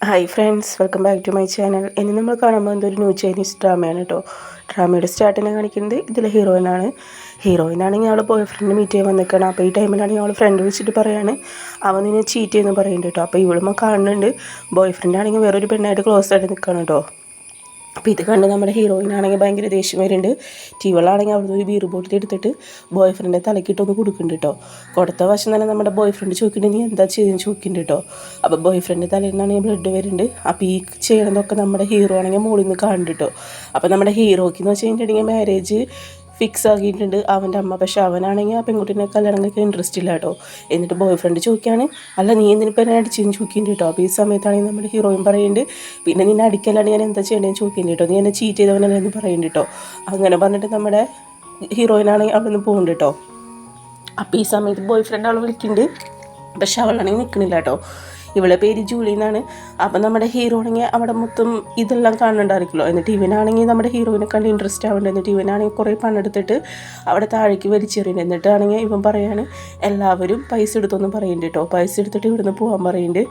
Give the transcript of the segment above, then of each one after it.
Hi friends, welcome back to my channel. ഇനി നമ്മൾ കാണുമ്പോൾ എന്തൊരു ന്യൂ ചൈനീസ് ഡ്രാമയാണ് കേട്ടോ. ഡ്രാമയുടെ സ്റ്റാർട്ടിനെ കാണിക്കുന്നത് ഇതിൽ ഹീറോയിനാണെങ്കിൽ അവൾ ബോയ് ഫ്രണ്ടിനെ മീറ്റ് ചെയ്യാൻ വന്നിരിക്കണം. അപ്പോൾ ഈ ടൈമിലാണെങ്കിൽ അവൾ ഫ്രണ്ട് വിളിച്ചിട്ട് പറയാണ് അവൻ നിന്നെ ചീറ്റ് ചെയ്യുന്നു പറയുന്നുണ്ട് കേട്ടോ. അപ്പോൾ ഇവളുമ്പോൾ കാണുന്നുണ്ട് ബോയ് ഫ്രണ്ടാണെങ്കിൽ വേറൊരു പെണ്ണായിട്ട് ക്ലോസ് ആയിട്ട് നിൽക്കണം കേട്ടോ. അപ്പോൾ ഇത് കണ്ട് നമ്മുടെ ഹീറോയിനാണെങ്കിൽ ഭയങ്കര ദേഷ്യം വരുന്നുണ്ട്. ഇവളാണെങ്കിൽ അവിടുന്ന് ഒരു ബീർ ബോട്ടിൽ എടുത്തിട്ട് ബോയ് ഫ്രണ്ടിൻ്റെ തലക്കിട്ടൊന്ന് കൊടുക്കുന്നുണ്ട് കേട്ടോ. കൊടുത്ത വശം തന്നെ നമ്മുടെ ബോയ് ഫ്രണ്ട് ചോദിക്കുന്നുണ്ട് നീ എന്താ ചെയ്യുന്നത് ചോദിക്കുന്നുണ്ട് കേട്ടോ. അപ്പോൾ ബോയ് ഫ്രണ്ടിൻ്റെ തലയിൽ നിന്നാണെങ്കിൽ ബ്ലഡ് വരുന്നുണ്ട്. അപ്പോൾ ഈ ചെയ്യണതൊക്കെ നമ്മുടെ ഹീറോ ആണെങ്കിൽ മുകളിൽ നിന്ന് കാണുന്നുണ്ട് കേട്ടോ. അപ്പോൾ നമ്മുടെ ഹീറോയ്ക്ക് എന്ന് വെച്ച് കഴിഞ്ഞിട്ടുണ്ടെങ്കിൽ മാരേജ് ഫിക്സ് ആക്കിയിട്ടുണ്ട് അവൻ്റെ അമ്മ. പക്ഷേ അവനാണെങ്കിൽ ആ പെൺകുട്ടീനെ കല്യാണം കഴിക്കാൻ ഇൻട്രസ്റ്റ് ഇല്ല കേട്ടോ. എന്നിട്ട് ബോയ് ഫ്രണ്ട് ചോദിക്കുകയാണ് അല്ല നീ എന്തിനിപ്പോൾ എന്നെ അടിച്ചെന്ന് ചോദിക്കുന്നുണ്ട് കേട്ടോ. അപ്പോൾ ഈ സമയത്താണെങ്കിൽ നമ്മുടെ ഹീറോയിൻ പറയുന്നുണ്ട് പിന്നെ നിന്നെ അടിക്കലാണ് ഞാൻ എന്താ ചെയ്യേണ്ടതെന്ന് ചോദിക്കുന്നുണ്ട് കേട്ടോ. നീ എന്നെ ചീറ്റ് ചെയ്തവനല്ലേ എന്ന് പറയുന്നുണ്ട് കേട്ടോ. അങ്ങനെ പറഞ്ഞിട്ട് നമ്മുടെ ഹീറോയിനാണെങ്കിൽ അവിടെ നിന്ന് പോകുന്നുണ്ട് കേട്ടോ. അപ്പോൾ ഈ സമയത്ത് ബോയ് ഫ്രണ്ട് അവൾ വിളിക്കുന്നുണ്ട്. പക്ഷെ അവളാണെങ്കിൽ നിൽക്കണില്ല കേട്ടോ. ഇവളെ പേര് ജൂലി എന്നാണ്. അപ്പം നമ്മുടെ ഹീറോ ആണെങ്കിൽ അവിടെ മൊത്തം ഇതെല്ലാം കാണുന്നുണ്ടായിരിക്കുമല്ലോ. എന്നിട്ട് ഇവനാണെങ്കിൽ നമ്മുടെ ഹീറോയിനെ കണ്ട് ഇൻട്രസ്റ്റ് ആവേണ്ടത്. എന്നിട്ട് ഇവനാണെങ്കിൽ കുറേ പണെടുത്തിട്ട് അവിടെ താഴേക്ക് വലിച്ചെറിയുന്നത്. എന്നിട്ടാണെങ്കിൽ ഇവൻ പറയാണ് എല്ലാവരും പൈസ എടുത്തൊന്നും പറയുന്നുണ്ട് കേട്ടോ. പൈസ എടുത്തിട്ട് ഇവിടുന്ന് പോകാൻ പറയുന്നുണ്ട്.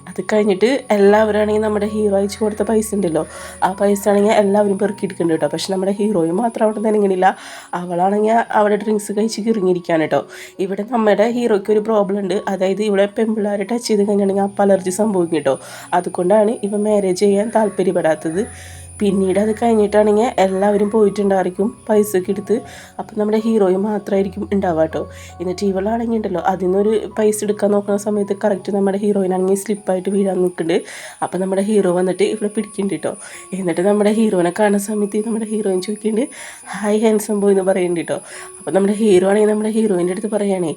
അത് കഴിഞ്ഞിട്ട് എല്ലാവരാണെങ്കിൽ നമ്മുടെ ഹീറോ അയച്ചു കൊടുത്ത പൈസ ഉണ്ടല്ലോ ആ പൈസ ആണെങ്കിൽ എല്ലാവരും പെറുക്കിയെടുക്കുന്നുണ്ട് കേട്ടോ. പക്ഷെ നമ്മുടെ ഹീറോയും മാത്രം അവിടെ നിന്നില്ല. അവളാണെങ്കിൽ അവിടെ ഡ്രിങ്ക്സ് കഴിച്ച് കിറങ്ങിയിരിക്കുകയാണ് കേട്ടോ. ഇവിടെ നമ്മുടെ ഹീറോയ്ക്ക് ഒരു പ്രോബ്ലം ഉണ്ട്. അതായത് ഇവിടെ പെൺപിള്ളേരെ ടച്ച് ചെയ്ത് കഴിഞ്ഞിട്ടുണ്ടെങ്കിൽ അപ്പം അലർജി സംഭവിക്കും കേട്ടോ. അതുകൊണ്ടാണ് ഇവ മാരേജ് ചെയ്യാൻ താല്പര്യപ്പെടാത്തത്. പിന്നീട് അത് കഴിഞ്ഞിട്ടാണെങ്കിൽ എല്ലാവരും പോയിട്ടുണ്ടായിരിക്കും പൈസയൊക്കെ എടുത്ത്. അപ്പം നമ്മുടെ ഹീറോയും മാത്രമായിരിക്കും ഉണ്ടാവുക കേട്ടോ. എന്നിട്ട് ഇവളാണെങ്കിൽ ഉണ്ടല്ലോ അതിൽ നിന്നൊരു പൈസ എടുക്കാൻ നോക്കുന്ന സമയത്ത് കറക്റ്റ് നമ്മുടെ ഹീറോയിനാണെങ്കിൽ സ്ലിപ്പായിട്ട് വീഴാൻ നിൽക്കുന്നുണ്ട്. അപ്പം നമ്മുടെ ഹീറോ വന്നിട്ട് ഇവിടെ പിടിക്കുന്നുണ്ട് കേട്ടോ. എന്നിട്ട് നമ്മുടെ ഹീറോയിനെ കാണുന്ന സമയത്ത് നമ്മുടെ ഹീറോയിൻ ചോദിക്കുന്നുണ്ട് ഹായ് ഹാൻസം ബോയ് എന്ന് പറയുന്നുണ്ട് കേട്ടോ. അപ്പം നമ്മുടെ ഹീറോ ആണെങ്കിൽ നമ്മുടെ ഹീറോയിൻ്റെ അടുത്ത് പറയുകയാണേ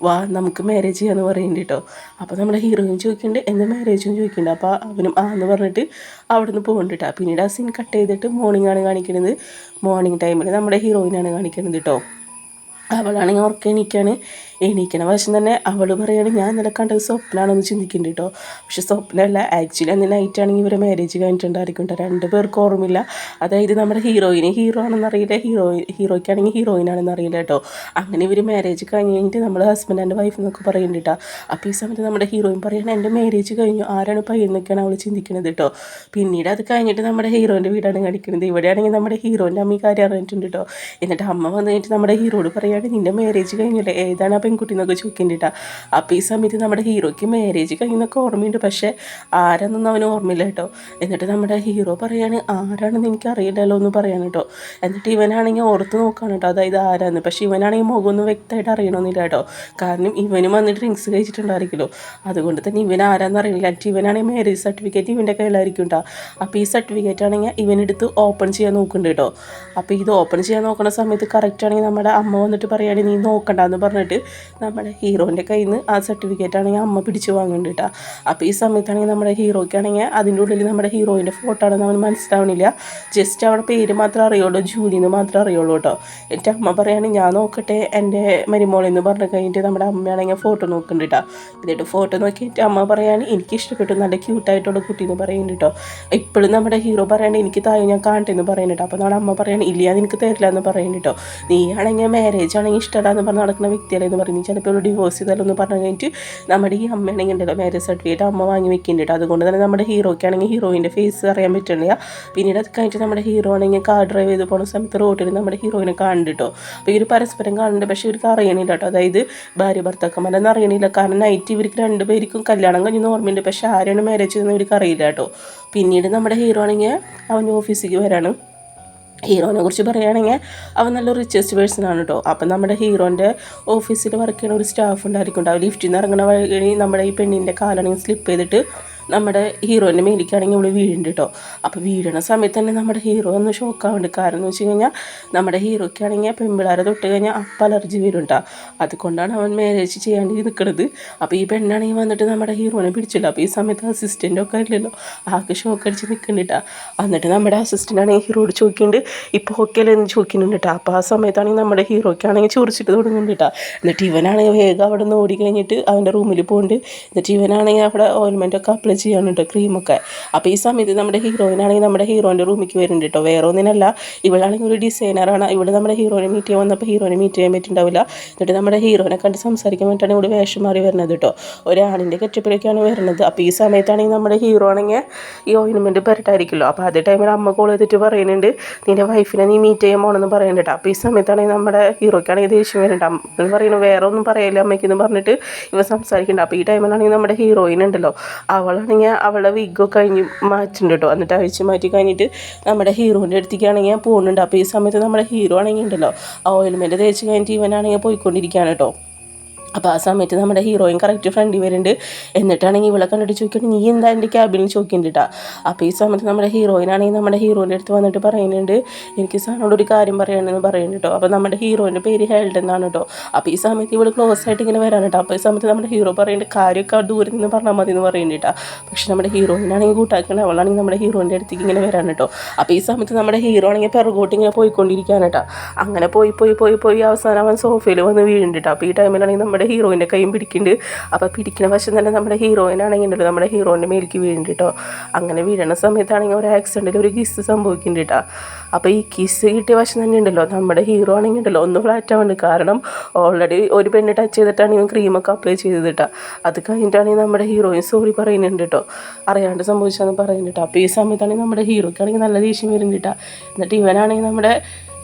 വാ നമുക്ക് മാരേജ് ചെയ്യാമെന്ന് പറയുന്നുണ്ട് കേട്ടോ. അപ്പോൾ നമ്മുടെ ഹീറോയിൻ ചോദിക്കുന്നുണ്ട് എന്ത് മാരേജും ചോദിക്കുന്നുണ്ട്. അപ്പോൾ അവനും എന്ന് പറഞ്ഞിട്ട് അവിടെ നിന്ന് പോകുന്നുണ്ട് കേട്ടോ. പിന്നീട് ആ സീൻ കട്ട് ചെയ്തിട്ട് മോർണിംഗ് ആണ് കാണിക്കുന്നത്. മോർണിംഗ് ടൈമിൽ നമ്മുടെ ഹീറോയിനാണ് കാണിക്കുന്നത് കേട്ടോ. അവളാണെങ്കിൽ ഉറക്കം എണീക്കണ വശം തന്നെ അവൾ പറയുകയാണ് ഞാൻ ഇന്നലെ കണ്ടത് സ്വപ്നമാണെന്ന് ചിന്തിക്കുന്നുണ്ട് കേട്ടോ. പക്ഷെ സ്വപ്നമല്ല, ആക്ച്വലി അന്ന് നൈറ്റാണെങ്കിൽ ഇവരെ മാരേജ് കഴിഞ്ഞിട്ടുണ്ടായിരിക്കും കേട്ടോ. 2 പേർക്ക് ഓർമ്മയില്ല. അതായത് നമ്മുടെ ഹീറോയിന് ഹീറോ ആണെന്ന് അറിയില്ല, ഹീറോയ്ക്കാണെങ്കിൽ ഹീറോയിനാണെന്ന് അറിയില്ല കേട്ടോ. അങ്ങനെ ഇവർ മാരേജ് കഴിഞ്ഞിട്ട് നമ്മൾ ഹസ്ബൻഡ് ആൻഡ് വൈഫ് എന്നൊക്കെ പറയുന്നുണ്ട് കേട്ടോ. അപ്പോൾ ഈ സമയത്ത് നമ്മുടെ ഹീറോയിൻ പറയുകയാണ് എൻ്റെ മാരേജ് കഴിഞ്ഞു ആരാണ് പയ്യെന്നൊക്കെയാണ് അവൾ ചിന്തിക്കുന്നത് കേട്ടോ. പിന്നീട് അത് കഴിഞ്ഞിട്ട് നമ്മുടെ ഹീറോൻ്റെ വീടാണ് കാണിക്കുന്നത്. ഇവിടെയാണെങ്കിൽ നമ്മുടെ ഹീറോൻ്റെ അമ്മ കാര്യം അറിഞ്ഞിട്ടുണ്ട് കേട്ടോ. എന്നിട്ട് അമ്മ വന്നു കഴിഞ്ഞിട്ട് നമ്മുടെ ഹീറോയോട് പറയുകയാണ് നിൻ്റെ മാരേജ് കഴിഞ്ഞില്ലേ ഏതാണ് ആ പെൺകുട്ടി എന്നൊക്കെ ചോദിക്കുന്നുണ്ട്. അപ്പോൾ ഈ സമയത്ത് നമ്മുടെ ഹീറോയ്ക്ക് മാരേജ് കഴിഞ്ഞൊക്കെ ഓർമ്മയുണ്ട്. പക്ഷേ ആരാന്നൊന്നും അവന് ഓർമ്മയില്ല കേട്ടോ. എന്നിട്ട് നമ്മുടെ ഹീറോ പറയാണ് ആരാണെന്ന് എനിക്ക് അറിയില്ലല്ലോ എന്ന് പറയാൻ കേട്ടോ. എന്നിട്ട് ഇവനാണെങ്കിൽ ഓർത്ത് നോക്കുകയാണ് കേട്ടോ അതായത് ആരാന്ന്. പക്ഷേ ഇവനാണെങ്കിൽ മുഖമൊന്നും വ്യക്തമായിട്ട് അറിയണമെന്നില്ല കേട്ടോ. കാരണം ഇവനും വന്നിട്ട് ഡ്രിങ്ക്സ് കഴിച്ചിട്ടുണ്ടായിരിക്കുമല്ലോ. അതുകൊണ്ട് തന്നെ ഇവൻ ആരാന്ന് അറിയില്ല. ഇവനാണെങ്കിൽ മാരേജ് സർട്ടിഫിക്കറ്റ് ഇവൻ്റെ കയ്യിലായിരിക്കും കേട്ടോ. അപ്പോൾ ഈ സർട്ടിഫിക്കറ്റ് ആണെങ്കിൽ ഇവനെടുത്ത് ഓപ്പൺ ചെയ്യാൻ നോക്കുന്നുണ്ട് കേട്ടോ. അപ്പോൾ ഇത് ഓപ്പൺ ചെയ്യാൻ നോക്കുന്ന സമയത്ത് കറക്റ്റ് ആണെങ്കിൽ നമ്മുടെ അമ്മ വന്നിട്ട് പറയുകയാണെങ്കിൽ നീ നോക്കണ്ടെന്ന് പറഞ്ഞിട്ട് നമ്മുടെ ഹീറോൻ്റെ കയ്യിൽ നിന്ന് ആ സർട്ടിഫിക്കറ്റ് ആണെങ്കിൽ അമ്മ പിടിച്ച് വാങ്ങുന്നുണ്ട് കേട്ടോ. അപ്പോൾ ഈ സമയത്താണെങ്കിൽ നമ്മുടെ ഹീറോയ്ക്കാണെങ്കിൽ അതിൻ്റെ ഉള്ളിൽ നമ്മുടെ ഹീറോയിൻ്റെ ഫോട്ടോ ആണെന്ന് അവന് മനസ്സിലാവണില്ല. ജസ്റ്റ് അവിടെ പേര് മാത്രമേ അറിയുള്ളൂ, ജൂലിന്ന് മാത്രമേ അറിയുള്ളൂ കേട്ടോ. എൻ്റെ അമ്മ പറയുകയാണെങ്കിൽ ഞാൻ നോക്കട്ടെ എൻ്റെ മരുമോളെന്ന് പറഞ്ഞു കഴിഞ്ഞിട്ട് നമ്മുടെ അമ്മയാണെങ്കിൽ ഫോട്ടോ നോക്കുന്നുണ്ട് കേട്ടോ. എന്നിട്ട് ഫോട്ടോ നോക്കിയിട്ട് അമ്മ പറയുകയാണെങ്കിൽ എനിക്ക് ഇഷ്ടപ്പെട്ടു നല്ല ക്യൂട്ടായിട്ടുള്ള കുട്ടി എന്ന് പറയുന്നുണ്ട് കേട്ടോ. ഇപ്പോഴും നമ്മുടെ ഹീറോ പറയുകയാണെങ്കിൽ എനിക്ക് താഴെ ഞാൻ കാണട്ടെ എന്ന് പറയുന്നുണ്ട്. അപ്പോൾ നമ്മുടെ അമ്മ പറയുകയാണെങ്കിൽ ഇല്ല എനിക്ക് തരില്ല എന്ന് പറയുന്നുണ്ട് കേട്ടോ. നീ ആണെങ്കിൽ മാരേജ് ആണെങ്കിൽ ഇഷ്ടമല്ല എന്ന് പറഞ്ഞ് നടക്കുന്ന വ്യക്തിയല്ലെന്ന് പറയുന്നത് ചിലപ്പോൾ ഒരു ഡിവോഴ്സ് ചെയ്താലോ എന്ന് പറഞ്ഞു കഴിഞ്ഞിട്ട് നമ്മുടെ ഈ അമ്മയാണെങ്കിൽ ഉണ്ടല്ലോ മാരേജ് സർട്ടിഫിക്കറ്റ് അമ്മ വാങ്ങി വെക്കുന്നുണ്ട്. അതുകൊണ്ട് തന്നെ നമ്മുടെ ഹീറോയ്ക്കാണെങ്കിൽ ഹീറോയിൻ്റെ ഫേസ് അറിയാൻ പറ്റില്ല. പിന്നീട് അത് കഴിഞ്ഞിട്ട് നമ്മുടെ ഹീറോ ആണെങ്കിൽ കാർ ഡ്രൈവ് ചെയ്ത് പോകുന്ന സമയത്ത് റോഡിൽ നമ്മുടെ ഹീറോയിനെ കാണുന്നുണ്ട് കേട്ടോ. അപ്പോൾ ഇവർ പരസ്പരം കാണുന്നുണ്ട്. പക്ഷേ ഇവർക്ക് അറിയണില്ല കേട്ടോ. അതായത് ഭാര്യ ഭർത്താക്കന്മാരെന്ന് അറിയണില്ല. കാരണം നൈറ്റ് ഇവർക്ക് 2 പേർക്കും കല്യാണം കഴിഞ്ഞെന്ന് ഓർമ്മയുണ്ട്. പക്ഷേ ആരാണ് മാരേജ് ചെയ്തെന്ന് ഇവർക്ക് അറിയില്ല കേട്ടോ. പിന്നീട് നമ്മുടെ ഹീറോ ആണെങ്കിൽ അവൻ്റെ ഓഫീസിലേക്ക് വരാണ്. ഹീറോനെ കുറിച്ച് പറയുകയാണെങ്കിൽ അവൻ നല്ല റിച്ചസ്റ്റ് പേഴ്സൺ ആണ് കേട്ടോ. അപ്പം നമ്മുടെ ഹീറോൻ്റെ ഓഫീസിൽ വർക്ക് ചെയ്യുന്ന ഒരു സ്റ്റാഫ് ഉണ്ടായിരിക്കും. അവർ ലിഫ്റ്റിൽ നിന്ന് ഇറങ്ങുന്ന വഴി നമ്മുടെ ഈ പെണ്ണിൻ്റെ കാലാണെങ്കിൽ സ്ലിപ്പ് ചെയ്തിട്ട് നമ്മുടെ ഹീറോയിൻ്റെ മേലിക്കാണെങ്കിൽ ഇവിടെ വീഴുന്നുണ്ട് കേട്ടോ. അപ്പോൾ വീഴണ സമയത്ത് തന്നെ നമ്മുടെ ഹീറോ ഒന്ന് ഷോക്കാവുന്നുണ്ട്. കാരണം എന്ന് വെച്ച് കഴിഞ്ഞാൽ നമ്മുടെ ഹീറോയ്ക്കാണെങ്കിൽ പെൺപിള്ളേരെ തൊട്ട് കഴിഞ്ഞാൽ അപ്പം അലർജി വരും കേട്ടോ. അതുകൊണ്ടാണ് അവൻ മാരേജ് ചെയ്യാണ്ട് നിൽക്കുന്നത്. അപ്പോൾ ഈ പെണ്ണാണെങ്കിൽ വന്നിട്ട് നമ്മുടെ ഹീറോനെ പിടിച്ചില്ല. അപ്പോൾ ഈ സമയത്ത് അസിസ്റ്റൻ്റൊക്കെ ഇല്ലല്ലോ, ആകെ ഷോക്ക് അടിച്ച് നിൽക്കുന്നുണ്ട് കേട്ടോ. എന്നിട്ട് നമ്മുടെ അസിസ്റ്റൻ്റാണെങ്കിൽ ഹീറോയോട് ചോദിക്കുന്നുണ്ട് ഇപ്പോൾ ഓക്കെ അല്ലേ എന്ന് ചോദിക്കുന്നുണ്ട് കേട്ടോ. അപ്പോൾ ആ സമയത്താണെങ്കിൽ നമ്മുടെ ഹീറോയ്ക്കാണെങ്കിൽ ചൊറിച്ചിട്ട് തുടങ്ങുന്നുണ്ട് കേട്ടോ. എന്നിട്ട് ഇവനാണെങ്കിൽ വേഗം അവിടെ നിന്ന് ഓടി കഴിഞ്ഞിട്ട് അവൻ്റെ റൂമിൽ പോകുന്നുണ്ട്. എന്നിട്ട് ഇവനാണെങ്കിൽ അവിടെ ഓയിൽമെൻറ്റൊക്കെ അപ്ലൈ ചെയ്യാണ് കേട്ടോ ക്രീമൊക്കെ. അപ്പോൾ ഈ സമയത്ത് നമ്മുടെ ഹീറോയിനാണെങ്കിൽ നമ്മുടെ ഹീറോയിൻ്റെ റൂമിലേക്ക് വരുന്നുണ്ട് കേട്ടോ. വേറെ ഒന്നിനല്ല, ഇവളാണെങ്കിൽ ഒരു ഡിസൈനറാണ്. ഇവിടെ നമ്മുടെ ഹീറോയിനെ മീറ്റ് ചെയ്യാൻ വന്നപ്പോൾ ഹീറോയിനെ മീറ്റ് ചെയ്യാൻ പറ്റുന്നുണ്ടാവില്ല. എന്നിട്ട് നമ്മുടെ ഹീറോയിനെ കണ്ട് സംസാരിക്കാൻ വേണ്ടിയിട്ടാണ് ഇവിടെ വേഷം മാറി വരുന്നത് കേട്ടോ. ഒരാണിൻ്റെ കെട്ടിപ്പിലേക്കാണ് വരുന്നത്. അപ്പോൾ ഈ സമയത്താണെങ്കിൽ നമ്മുടെ ഹീറോ ആണെങ്കിൽ ഈ ഓയിൻമെൻറ്റ് പെരട്ടായിരിക്കുമല്ലോ. അപ്പോൾ അതേ ടൈമിൽ അമ്മ കോൾ ചെയ്തിട്ട് പറയുന്നുണ്ട് നിൻ്റെ വൈഫിനെ നീ മീറ്റ് ചെയ്യാൻ പോകണമെന്ന് പറയുന്നുണ്ട്. അപ്പോൾ ഈ സമയത്താണെങ്കിൽ നമ്മുടെ ഹീറോയ്ക്കാണെങ്കിൽ ദേഷ്യം വരുന്നുണ്ട്. അമ്മ പറയുന്നത് വേറെ ഒന്നും പറയില്ല അമ്മയ്ക്കെന്ന് പറഞ്ഞിട്ട് ഇവ സംസാരിക്കുന്നുണ്ട്. അപ്പോൾ ഈ ടൈമിലാണെങ്കിൽ നമ്മുടെ ഹീറോയിൻ ഉണ്ടല്ലോ, അവളാണെങ്കിൽ അവളുടെ വിഗൊക്കെ കഴിഞ്ഞ് മാറ്റുന്നുണ്ട് കേട്ടോ. എന്നിട്ട് അഴിച്ച് മാറ്റി കഴിഞ്ഞിട്ട് നമ്മുടെ ഹീറോൻ്റെ അടുത്തേക്കാണെങ്കിൽ പോകുന്നുണ്ട്. അപ്പോൾ ഈ സമയത്ത് നമ്മുടെ ഹീറോ ആണെങ്കിൽ ഉണ്ടല്ലോ ഓയിൽമെൻറ്റ് തേച്ച് കഴിഞ്ഞിട്ട് ഇവനാണെങ്കിൽ പോയിക്കൊണ്ടിരിക്കുകയാണ് കേട്ടോ. അപ്പോൾ ആ സമയത്ത് നമ്മുടെ ഹീറോയിൻ കറക്റ്റ് ഫ്രണ്ടിൽ വരുന്നുണ്ട്. എന്നിട്ടാണെങ്കിൽ ഇവളെ കണ്ടിട്ട് ചോദിക്കണം നീ എന്താ എൻ്റെ ക്യാബിനിൽ ചോദിക്കുന്നുണ്ടാ. അപ്പോൾ ഈ സമയത്ത് നമ്മുടെ ഹീറോയിനാണെങ്കിൽ നമ്മുടെ ഹീറോയിൻ്റെ അടുത്ത് വന്നിട്ട് പറയുന്നുണ്ട് എനിക്ക് സാറിനോട് ഒരു കാര്യം പറയണമെന്ന് പറയുന്നുണ്ട് കേട്ടോ. അപ്പോൾ നമ്മുടെ ഹീറോയിൻ്റെ പേര് ഹെൽഡ് എന്നാണ് കേട്ടോ. അപ്പോൾ ഈ സമയത്ത് ഇവൾ ക്ലോസ് ആയിട്ട് ഇങ്ങനെ വരാൻ കേട്ടോ. അപ്പോൾ ഈ സമയത്ത് നമ്മുടെ ഹീറോ പറയുന്നുണ്ട് കാര്യമൊക്കെ ദൂരെ നിന്ന് പറഞ്ഞാൽ മതി എന്ന് പറയുന്നുണ്ട്. പക്ഷേ നമ്മുടെ ഹീറോയിനാണെങ്കിൽ കൂട്ടാക്കണം, അവളാണെങ്കിൽ നമ്മുടെ ഹീറോയിൻ്റെ അടുത്തേക്ക് ഇങ്ങനെ വരാൻ കേട്ടോ. അപ്പോൾ ഈ സമയത്ത് നമ്മുടെ ഹീറോ ആണെങ്കിൽ പിറകോട്ട് ഇങ്ങനെ പോയിക്കൊണ്ടിരിക്കുകയാണ് കേട്ടോ. അങ്ങനെ പോയി അവസാനം അവൻ സോഫയിൽ വന്ന് വീഴുന്നുണ്ട്. അപ്പോൾ ഈ ടൈമിലാണെങ്കിൽ നമ്മുടെ ഹീറോയിൻ്റെ കൈയും പിടിക്കുന്നുണ്ട്. അപ്പോൾ പിടിക്കുന്ന വശം തന്നെ നമ്മുടെ ഹീറോയിനാണെങ്കിൽ ഉണ്ടല്ലോ നമ്മുടെ ഹീറോയിൻ്റെ മേലേക്ക് വീഴുന്നുണ്ട് കേട്ടോ. അങ്ങനെ വീഴുന്ന സമയത്താണെങ്കിൽ ഒരു ആക്സിഡൻറ്റിൽ ഒരു കിസ് സംഭവിക്കുന്നുണ്ട് കേട്ടോ. അപ്പോൾ ഈ കിസ് കിട്ടിയ വശം തന്നെ ഉണ്ടല്ലോ നമ്മുടെ ഹീറോ ആണെങ്കിൽ ഉണ്ടല്ലോ ഒന്ന് ഫ്ലാറ്റ് ആവുന്നുണ്ട്. കാരണം ഓൾറെഡി ഒരു പെണ്ണ് ടച്ച് ചെയ്തിട്ടാണ് ഇവൻ ക്രീമൊക്കെ അപ്ലൈ ചെയ്തത് കേട്ടോ. അത് കഴിഞ്ഞിട്ടാണെങ്കിൽ നമ്മുടെ ഹീറോയിൻ സോറി പറയുന്നുണ്ട് കേട്ടോ, അറിയാണ്ട് സംഭവിച്ചതെന്ന് പറയുന്നുണ്ട്. അപ്പോൾ ഈ സമയത്താണെങ്കിൽ നമ്മുടെ ഹീറോയ്ക്കാണെങ്കിൽ നല്ല ദേഷ്യം വരുന്നുണ്ട് കേട്ടോ. എന്നിട്ട് ഇവനാണെങ്കിൽ നമ്മുടെ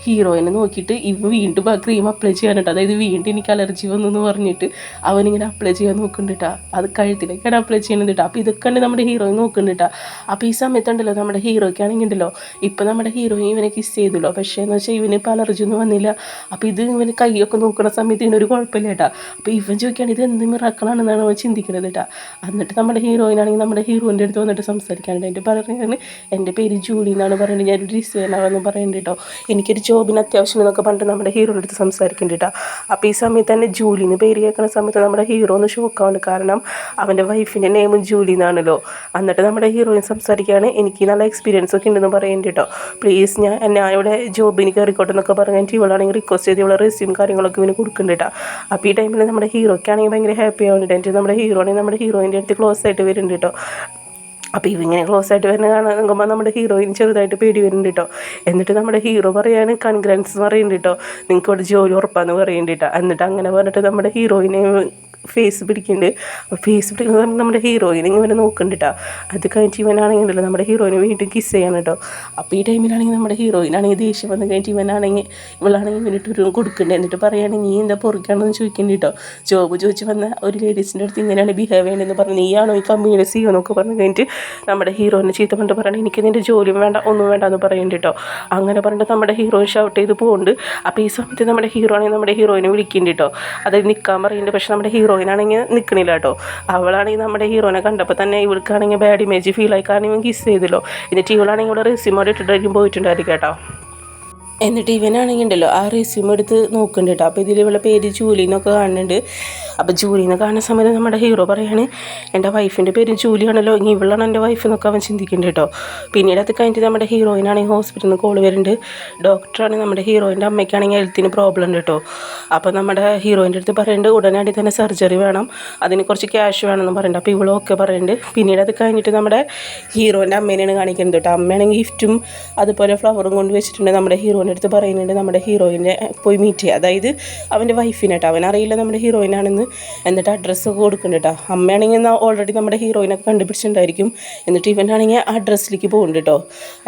ഹീറോയിനെ നോക്കിയിട്ട് ഇവ വീണ്ടും ആ ക്രീം അപ്ലൈ ചെയ്യാനിട്ട്, അതായത് വീണ്ടും എനിക്ക് അലർജി വന്നു എന്ന് പറഞ്ഞിട്ട് അവനിങ്ങനെ അപ്ലൈ ചെയ്യാൻ നോക്കുന്നുണ്ടിട്ടാ. അത് കഴുത്തിലേക്കാണ് അപ്ലൈ ചെയ്യുന്നുണ്ടിട്ടാ. അപ്പോൾ ഇതൊക്കെ ഉണ്ട് നമ്മുടെ ഹീറോയിൻ നോക്കുന്നുണ്ടിട്ടാ. അപ്പോൾ ഈ സമയത്തുണ്ടല്ലോ നമ്മുടെ ഹീറോയ്ക്കാണെങ്കിൽ ഉണ്ടല്ലോ ഇപ്പം നമ്മുടെ ഹീറോയിൻ ഇവനെ കിസ് ചെയ്തല്ലോ. പക്ഷേ എന്ന് വെച്ചാൽ ഇവന് ഇപ്പോൾ അലർജി ഒന്നും വന്നില്ല. അപ്പോൾ ഇത് ഇവന് കൈയൊക്കെ നോക്കുന്ന സമയത്ത് ഇതിനൊരു കുഴപ്പമില്ല കേട്ടാ. അപ്പോൾ ഇവൻ ചോദിക്കുകയാണ് ഇത് എന്ത് മിറാക്കളാണെന്നാണ് അവൻ ചിന്തിക്കുന്നത് കേട്ടാ. എന്നിട്ട് നമ്മുടെ ഹീറോയിനാണെങ്കിൽ നമ്മുടെ ഹീറോയിൻ്റെ അടുത്ത് വന്നിട്ട് സംസാരിക്കാനുണ്ട്. എൻ്റെ പറയുന്നത് എൻ്റെ പേര് ജൂലി എന്നാണ് പറയുന്നത്, ഞാനൊരു ഡിസൈനറാണെന്ന് പറയുന്നുണ്ട് കേട്ടോ. എനിക്കൊരു ജോബിന് അത്യാവശ്യം എന്നൊക്കെ പറഞ്ഞിട്ട് നമ്മുടെ ഹീറോയുടെ അടുത്ത് സംസാരിക്കുന്നുണ്ട്. അപ്പോൾ ഈ സമയത്ത് തന്നെ ജൂലിന്ന് പേര് കേൾക്കുന്ന സമയത്ത് നമ്മുടെ ഹീറോ ഒന്ന് ഷോക്കാവുണ്ട്. കാരണം അവൻ്റെ വൈഫിൻ്റെ നെയിമും ജൂലി എന്നാണല്ലോ. എന്നിട്ട് നമ്മുടെ ഹീറോയിൻ സംസാരിക്കുകയാണ് എനിക്ക് നല്ല എക്സ്പീരിയൻസ് ഒക്കെ ഉണ്ടെന്ന് പറയുന്നുണ്ട് കേട്ടോ. പ്ലീസ് ഞാൻ ഇവിടെ ജോബിന് കയറിക്കോട്ടെ എന്നൊക്കെ പറഞ്ഞിട്ട് ഇവളാണെങ്കിൽ റിക്വസ്റ്റ് ചെയ്ത് ഇവളെ റെസ്യൂം കാര്യങ്ങളൊക്കെ ഇവന് കൊടുക്കുന്നുണ്ട്. അപ്പോൾ ഈ ടൈമിൽ നമ്മുടെ ഹീറോയ്ക്കാണെങ്കിൽ ഭയങ്കര ഹാപ്പി ആവുന്നുണ്ട്. എന്നിട്ട് നമ്മുടെ ഹീറോയാണെങ്കിൽ നമ്മുടെ ഹീറോയിൻ്റെ അടുത്ത് ക്ലോസ് ആയിട്ട് വരുന്നുണ്ട് കേട്ടോ. അപ്പോൾ ഇവങ്ങനെ ക്ലോസ് ആയിട്ട് വരുന്ന കാണാൻ നോക്കുമ്പോൾ നമ്മുടെ ഹീറോയിൻ ചെറുതായിട്ട് പേടി വരുന്നുണ്ട് കേട്ടോ. എന്നിട്ട് നമ്മുടെ ഹീറോ പറയാണ് കൺഗ്രാറ്റ്സ് എന്ന് പറയുന്നുണ്ട് കേട്ടോ, നിങ്ങൾക്ക് ഇവിടെ ജോലി ഉറപ്പാന്ന് പറയുന്നുണ്ട് കേട്ടോ. എന്നിട്ട് അങ്ങനെ പറഞ്ഞിട്ട് നമ്മുടെ ഹീറോയിനെ ഫേസ് പിടിക്കുന്നുണ്ട്. അപ്പോൾ ഫേസ് പിടിക്കുന്ന സമയത്ത് നമ്മുടെ ഹീറോയിനെ ഇവനെ നോക്കുന്നുണ്ട് കേട്ടോ. അത് കഴിഞ്ഞിട്ട് ഇവനാണെങ്കിലല്ലോ നമ്മുടെ ഹീറോയിനെ വീണ്ടും കിസ് ചെയ്യണം കേട്ടോ. അപ്പോൾ ഈ ടൈമിലാണെങ്കിൽ നമ്മുടെ ഹീറോയിനാണെങ്കിൽ ദേഷ്യം വന്ന് കഴിഞ്ഞിട്ട് ഇവനാണെങ്കിൽ ഇവളാണെങ്കിൽ ഇവനിട്ടൊരു കൊടുക്കുന്നുണ്ട്. എന്നിട്ട് പറയുകയാണെങ്കിൽ നീ എന്താ പൊറുക്കാണെന്ന് ചോദിക്കുന്നുണ്ട് കേട്ടോ. ജോബ് ചോദിച്ച് വന്ന ഒരു ലേഡീസിൻ്റെ അടുത്ത് ഇങ്ങനെയാണ് ബിഹേവ് ചെയ്യണമെന്ന് പറഞ്ഞ് നീയാണോ ഈ കമ്പനിയുടെ CEO എന്നൊക്കെ പറഞ്ഞു കഴിഞ്ഞിട്ട് നമ്മുടെ ഹീറോയിനെ ചീത്ത കൊണ്ട് പറയണം എനിക്ക് നിൻ്റെ ജോലിയും വേണ്ട ഒന്നും വേണ്ട എന്ന് പറയുന്നുണ്ട് കേട്ടോ. അങ്ങനെ പറഞ്ഞിട്ട് നമ്മുടെ ഹീറോയിൻ ഷൗട്ട് ചെയ്ത് പോകുന്നുണ്ട്. അപ്പോൾ ഈ സമയത്ത് നമ്മുടെ ഹീറോ ആണെങ്കിൽ നമ്മുടെ ഹീറോയിനെ വിളിക്കുന്നുണ്ട് കേട്ടോ. അതായത് നിൽക്കാൻ പറയുന്നുണ്ട്. പക്ഷേ നമ്മുടെ ഹീറോയിനാണെങ്കിൽ നിൽക്കണില്ല കേട്ടോ. അവളാണെങ്കിൽ നമ്മുടെ ഹീറോയിനെ കണ്ടപ്പോൾ തന്നെ ഇവൾക്കാണെങ്കിൽ ബാഡ് ഇമേജ് ഫീൽ ആയി. കാരണം ഇവൻ കിസ് ചെയ്തല്ലോ. എന്നിട്ട് ഇവളാണെങ്കിൽ ഇവിടെ റെസ്യൂമോട് ഇട്ടിട്ടായിരിക്കും പോയിട്ടുണ്ടായിരിക്കും കേട്ടോ. എന്നിട്ട് ഇവനാണെങ്കിൽ ഉണ്ടല്ലോ ആ റെസ്യൂം എടുത്ത് നോക്കുന്നുണ്ട് കേട്ടോ. അപ്പോൾ ഇതിൽ ഇവളുടെ പേര് ജൂലി എന്നൊക്കെ കാണുന്നുണ്ട്. അപ്പോൾ ജൂലിനെ കാണുന്ന സമയത്ത് നമ്മുടെ ഹീറോ പറയാണ് എൻ്റെ വൈഫിൻ്റെ പേര് ജൂലിയാണല്ലോ, ഇനി ഇവളാണ് എൻ്റെ വൈഫ് എന്നൊക്കെ അവൻ ചിന്തിക്കുന്നുണ്ട് കേട്ടോ. പിന്നീട് അത് കഴിഞ്ഞിട്ട് നമ്മുടെ ഹീറോയിനാണെങ്കിൽ ഹോസ്പിറ്റലിൽ നിന്ന് കോൾ വരുന്നുണ്ട്. ഡോക്ടറാണ് നമ്മുടെ ഹീറോയിൻ്റെ അമ്മയ്ക്കാണെങ്കിൽ ഹെൽത്തിന് പ്രോബ്ലം ഉണ്ട് കേട്ടോ. അപ്പോൾ നമ്മുടെ ഹീറോയിൻ്റെ അടുത്ത് പറയുന്നുണ്ട് ഉടനടി തന്നെ സർജറി വേണം, അതിന് കുറച്ച് ക്യാഷ് വേണമെന്ന് പറയുന്നുണ്ട്. അപ്പോൾ ഇവളൊക്കെ പറയുന്നുണ്ട്. പിന്നീട് അത് കഴിഞ്ഞിട്ട് നമ്മുടെ ഹീറോയിൻ്റെ അമ്മേനെയാണ് കാണിക്കുന്നത് കേട്ടോ. അമ്മയാണെങ്കിൽ ഗിഫ്റ്റും അതുപോലെ ഫ്ലവറും കൊണ്ട് വെച്ചിട്ടുണ്ട്. നമ്മുടെ ഹീറോയിൻ്റെ അടുത്ത് പറയുന്നുണ്ട് നമ്മുടെ ഹീറോയിനെ പോയി മീറ്റ് ചെയ്യുക, അതായത് അവൻ്റെ വൈഫിനെ കേട്ടോ. അവനറിയില്ല നമ്മുടെ ഹീറോയിനാണെന്ന്. എന്നിട്ട് അഡ്രസ്സൊക്കെ കൊടുക്കുന്നുണ്ട് കേട്ടോ. അമ്മയാണെങ്കിൽ ഓൾറെഡി നമ്മുടെ ഹീറോയിനൊക്കെ കണ്ടുപിടിച്ചിട്ടുണ്ടായിരിക്കും. എന്നിട്ട് ഇവനാണെങ്കിൽ ആ അഡ്രസ്സിലേക്ക് പോകുന്നുണ്ട് കേട്ടോ.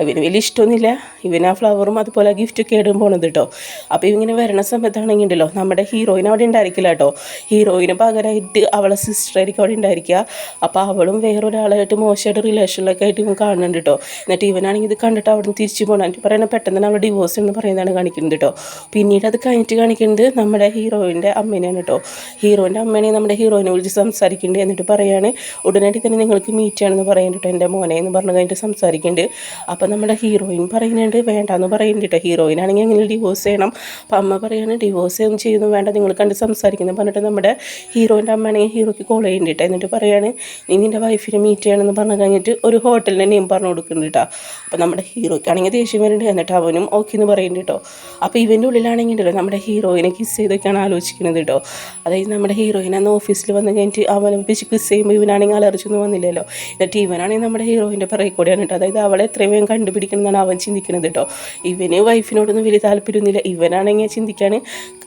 ഇവന് വലിയ ഇഷ്ടമൊന്നുമില്ല, ഇവൻ ആ ഫ്ലവറും അതുപോലെ ഗിഫ്റ്റൊക്കെ ഇടും പോണത് കേട്ടോ. അപ്പോൾ ഇവങ്ങനെ വരണ സമയത്താണെങ്കിൽ ഉണ്ടല്ലോ നമ്മുടെ ഹീറോയിൻ അവിടെ ഉണ്ടായിരിക്കില്ല കേട്ടോ. ഹീറോയിന് പകരമായിട്ട് അവളെ സിസ്റ്ററായിരിക്കും അവിടെ ഉണ്ടായിരിക്കുക. അപ്പോൾ അവളും വേറൊരാളായിട്ട് മോശമായിട്ട് റിലേഷനിലൊക്കെ ആയിട്ട് ഇവൻ കാണുന്നുണ്ട് കേട്ടോ. എന്നിട്ട് ഇവനാണെങ്കിൽ ഇത് കണ്ടിട്ട് അവിടെ നിന്ന് തിരിച്ചു പോകണം. എനിക്ക് പറയുന്നത് പെട്ടെന്ന് തന്നെ അവളെ ഡിവോഴ്സ് എന്ന് പറയുന്നതാണ് കാണിക്കുന്നത് കേട്ടോ. പിന്നീട് അത് കഴിഞ്ഞിട്ട് കാണിക്കുന്നത് നമ്മുടെ ഹീറോയിൻ്റെ അമ്മേനെയാണ് കേട്ടോ. ഹീറോയിൻ്റെ അമ്മേനെ നമ്മുടെ ഹീറോയിനെ വിളിച്ച് സംസാരിക്കുന്നുണ്ട്. എന്നിട്ട് പറയാണ് ഉടനടി തന്നെ നിങ്ങൾക്ക് മീറ്റ് ചെയ്യണമെന്ന് പറയുന്നുണ്ട് എൻ്റെ മോനെ എന്ന് പറഞ്ഞു കഴിഞ്ഞിട്ട് സംസാരിക്കുന്നുണ്ട്. അപ്പോൾ നമ്മുടെ ഹീറോയിൻ പറയുന്നുണ്ട് വേണ്ടാന്ന് പറയുന്നുണ്ട് കേട്ടോ. ഹീറോയിനാണെങ്കിൽ അങ്ങനെ ഡിവോഴ്സ് ചെയ്യണം. അപ്പോൾ അമ്മ പറയാണ് ഡിവോഴ്സ് ഒന്നും ചെയ്യുന്നു വേണ്ട, നിങ്ങൾ കണ്ട് സംസാരിക്കുന്നു പറഞ്ഞിട്ട് നമ്മുടെ ഹീറോയിൻ്റെ അമ്മയാണെങ്കിൽ ഹീറോയ്ക്ക് കോൾ ചെയ്യുന്നുണ്ട്. എന്നിട്ട് പറയാണ് നീ നിൻ്റെ വൈഫിനെ മീറ്റ് ചെയ്യണമെന്ന് പറഞ്ഞു കഴിഞ്ഞിട്ട് ഒരു ഹോട്ടലിൻ്റെ നെയിം പറഞ്ഞു കൊടുക്കുന്നുണ്ട് കേട്ടോ. അപ്പോൾ നമ്മുടെ ഹീറോയ്ക്കാണെങ്കിൽ ദേഷ്യം വരുന്നുണ്ട്. എന്നിട്ട് അവനും ഓക്കെ എന്ന് പറയുന്നുണ്ട് കേട്ടോ. അപ്പോൾ ഇവൻ്റെ ഉള്ളിലാണെങ്കിൽ ഉണ്ടല്ലോ നമ്മുടെ ഹീറോയിനെ കിസ് ചെയ്തൊക്കെയാണ് ആലോചിക്കുന്നത് കേട്ടോ. അതായത് നമ്മുടെ ഹീറോയിൻ അന്ന് ഓഫീസിൽ വന്ന് കഴിഞ്ഞിട്ട് അവനെ വെച്ച് കിസ് ചെയ്യുമ്പോൾ ഇവനാണെങ്കിൽ അലർജൊന്നും വന്നില്ലല്ലോ. എന്നിട്ട് ഇവനാണെങ്കിൽ നമ്മുടെ ഹീറോയിൻ്റെ പിറകെ കൂടെയാണ് കേട്ടോ. അതായത് അവളെ എത്രയും വേഗം കണ്ടുപിടിക്കണമെന്നാണ് അവൻ ചിന്തിക്കുന്നത് കേട്ടോ. ഇവന് വൈഫിനോടൊന്നും വലിയ താല്പര്യമൊന്നുമില്ല. ഇവനാണെങ്കിൽ ചിന്തിക്കാണ്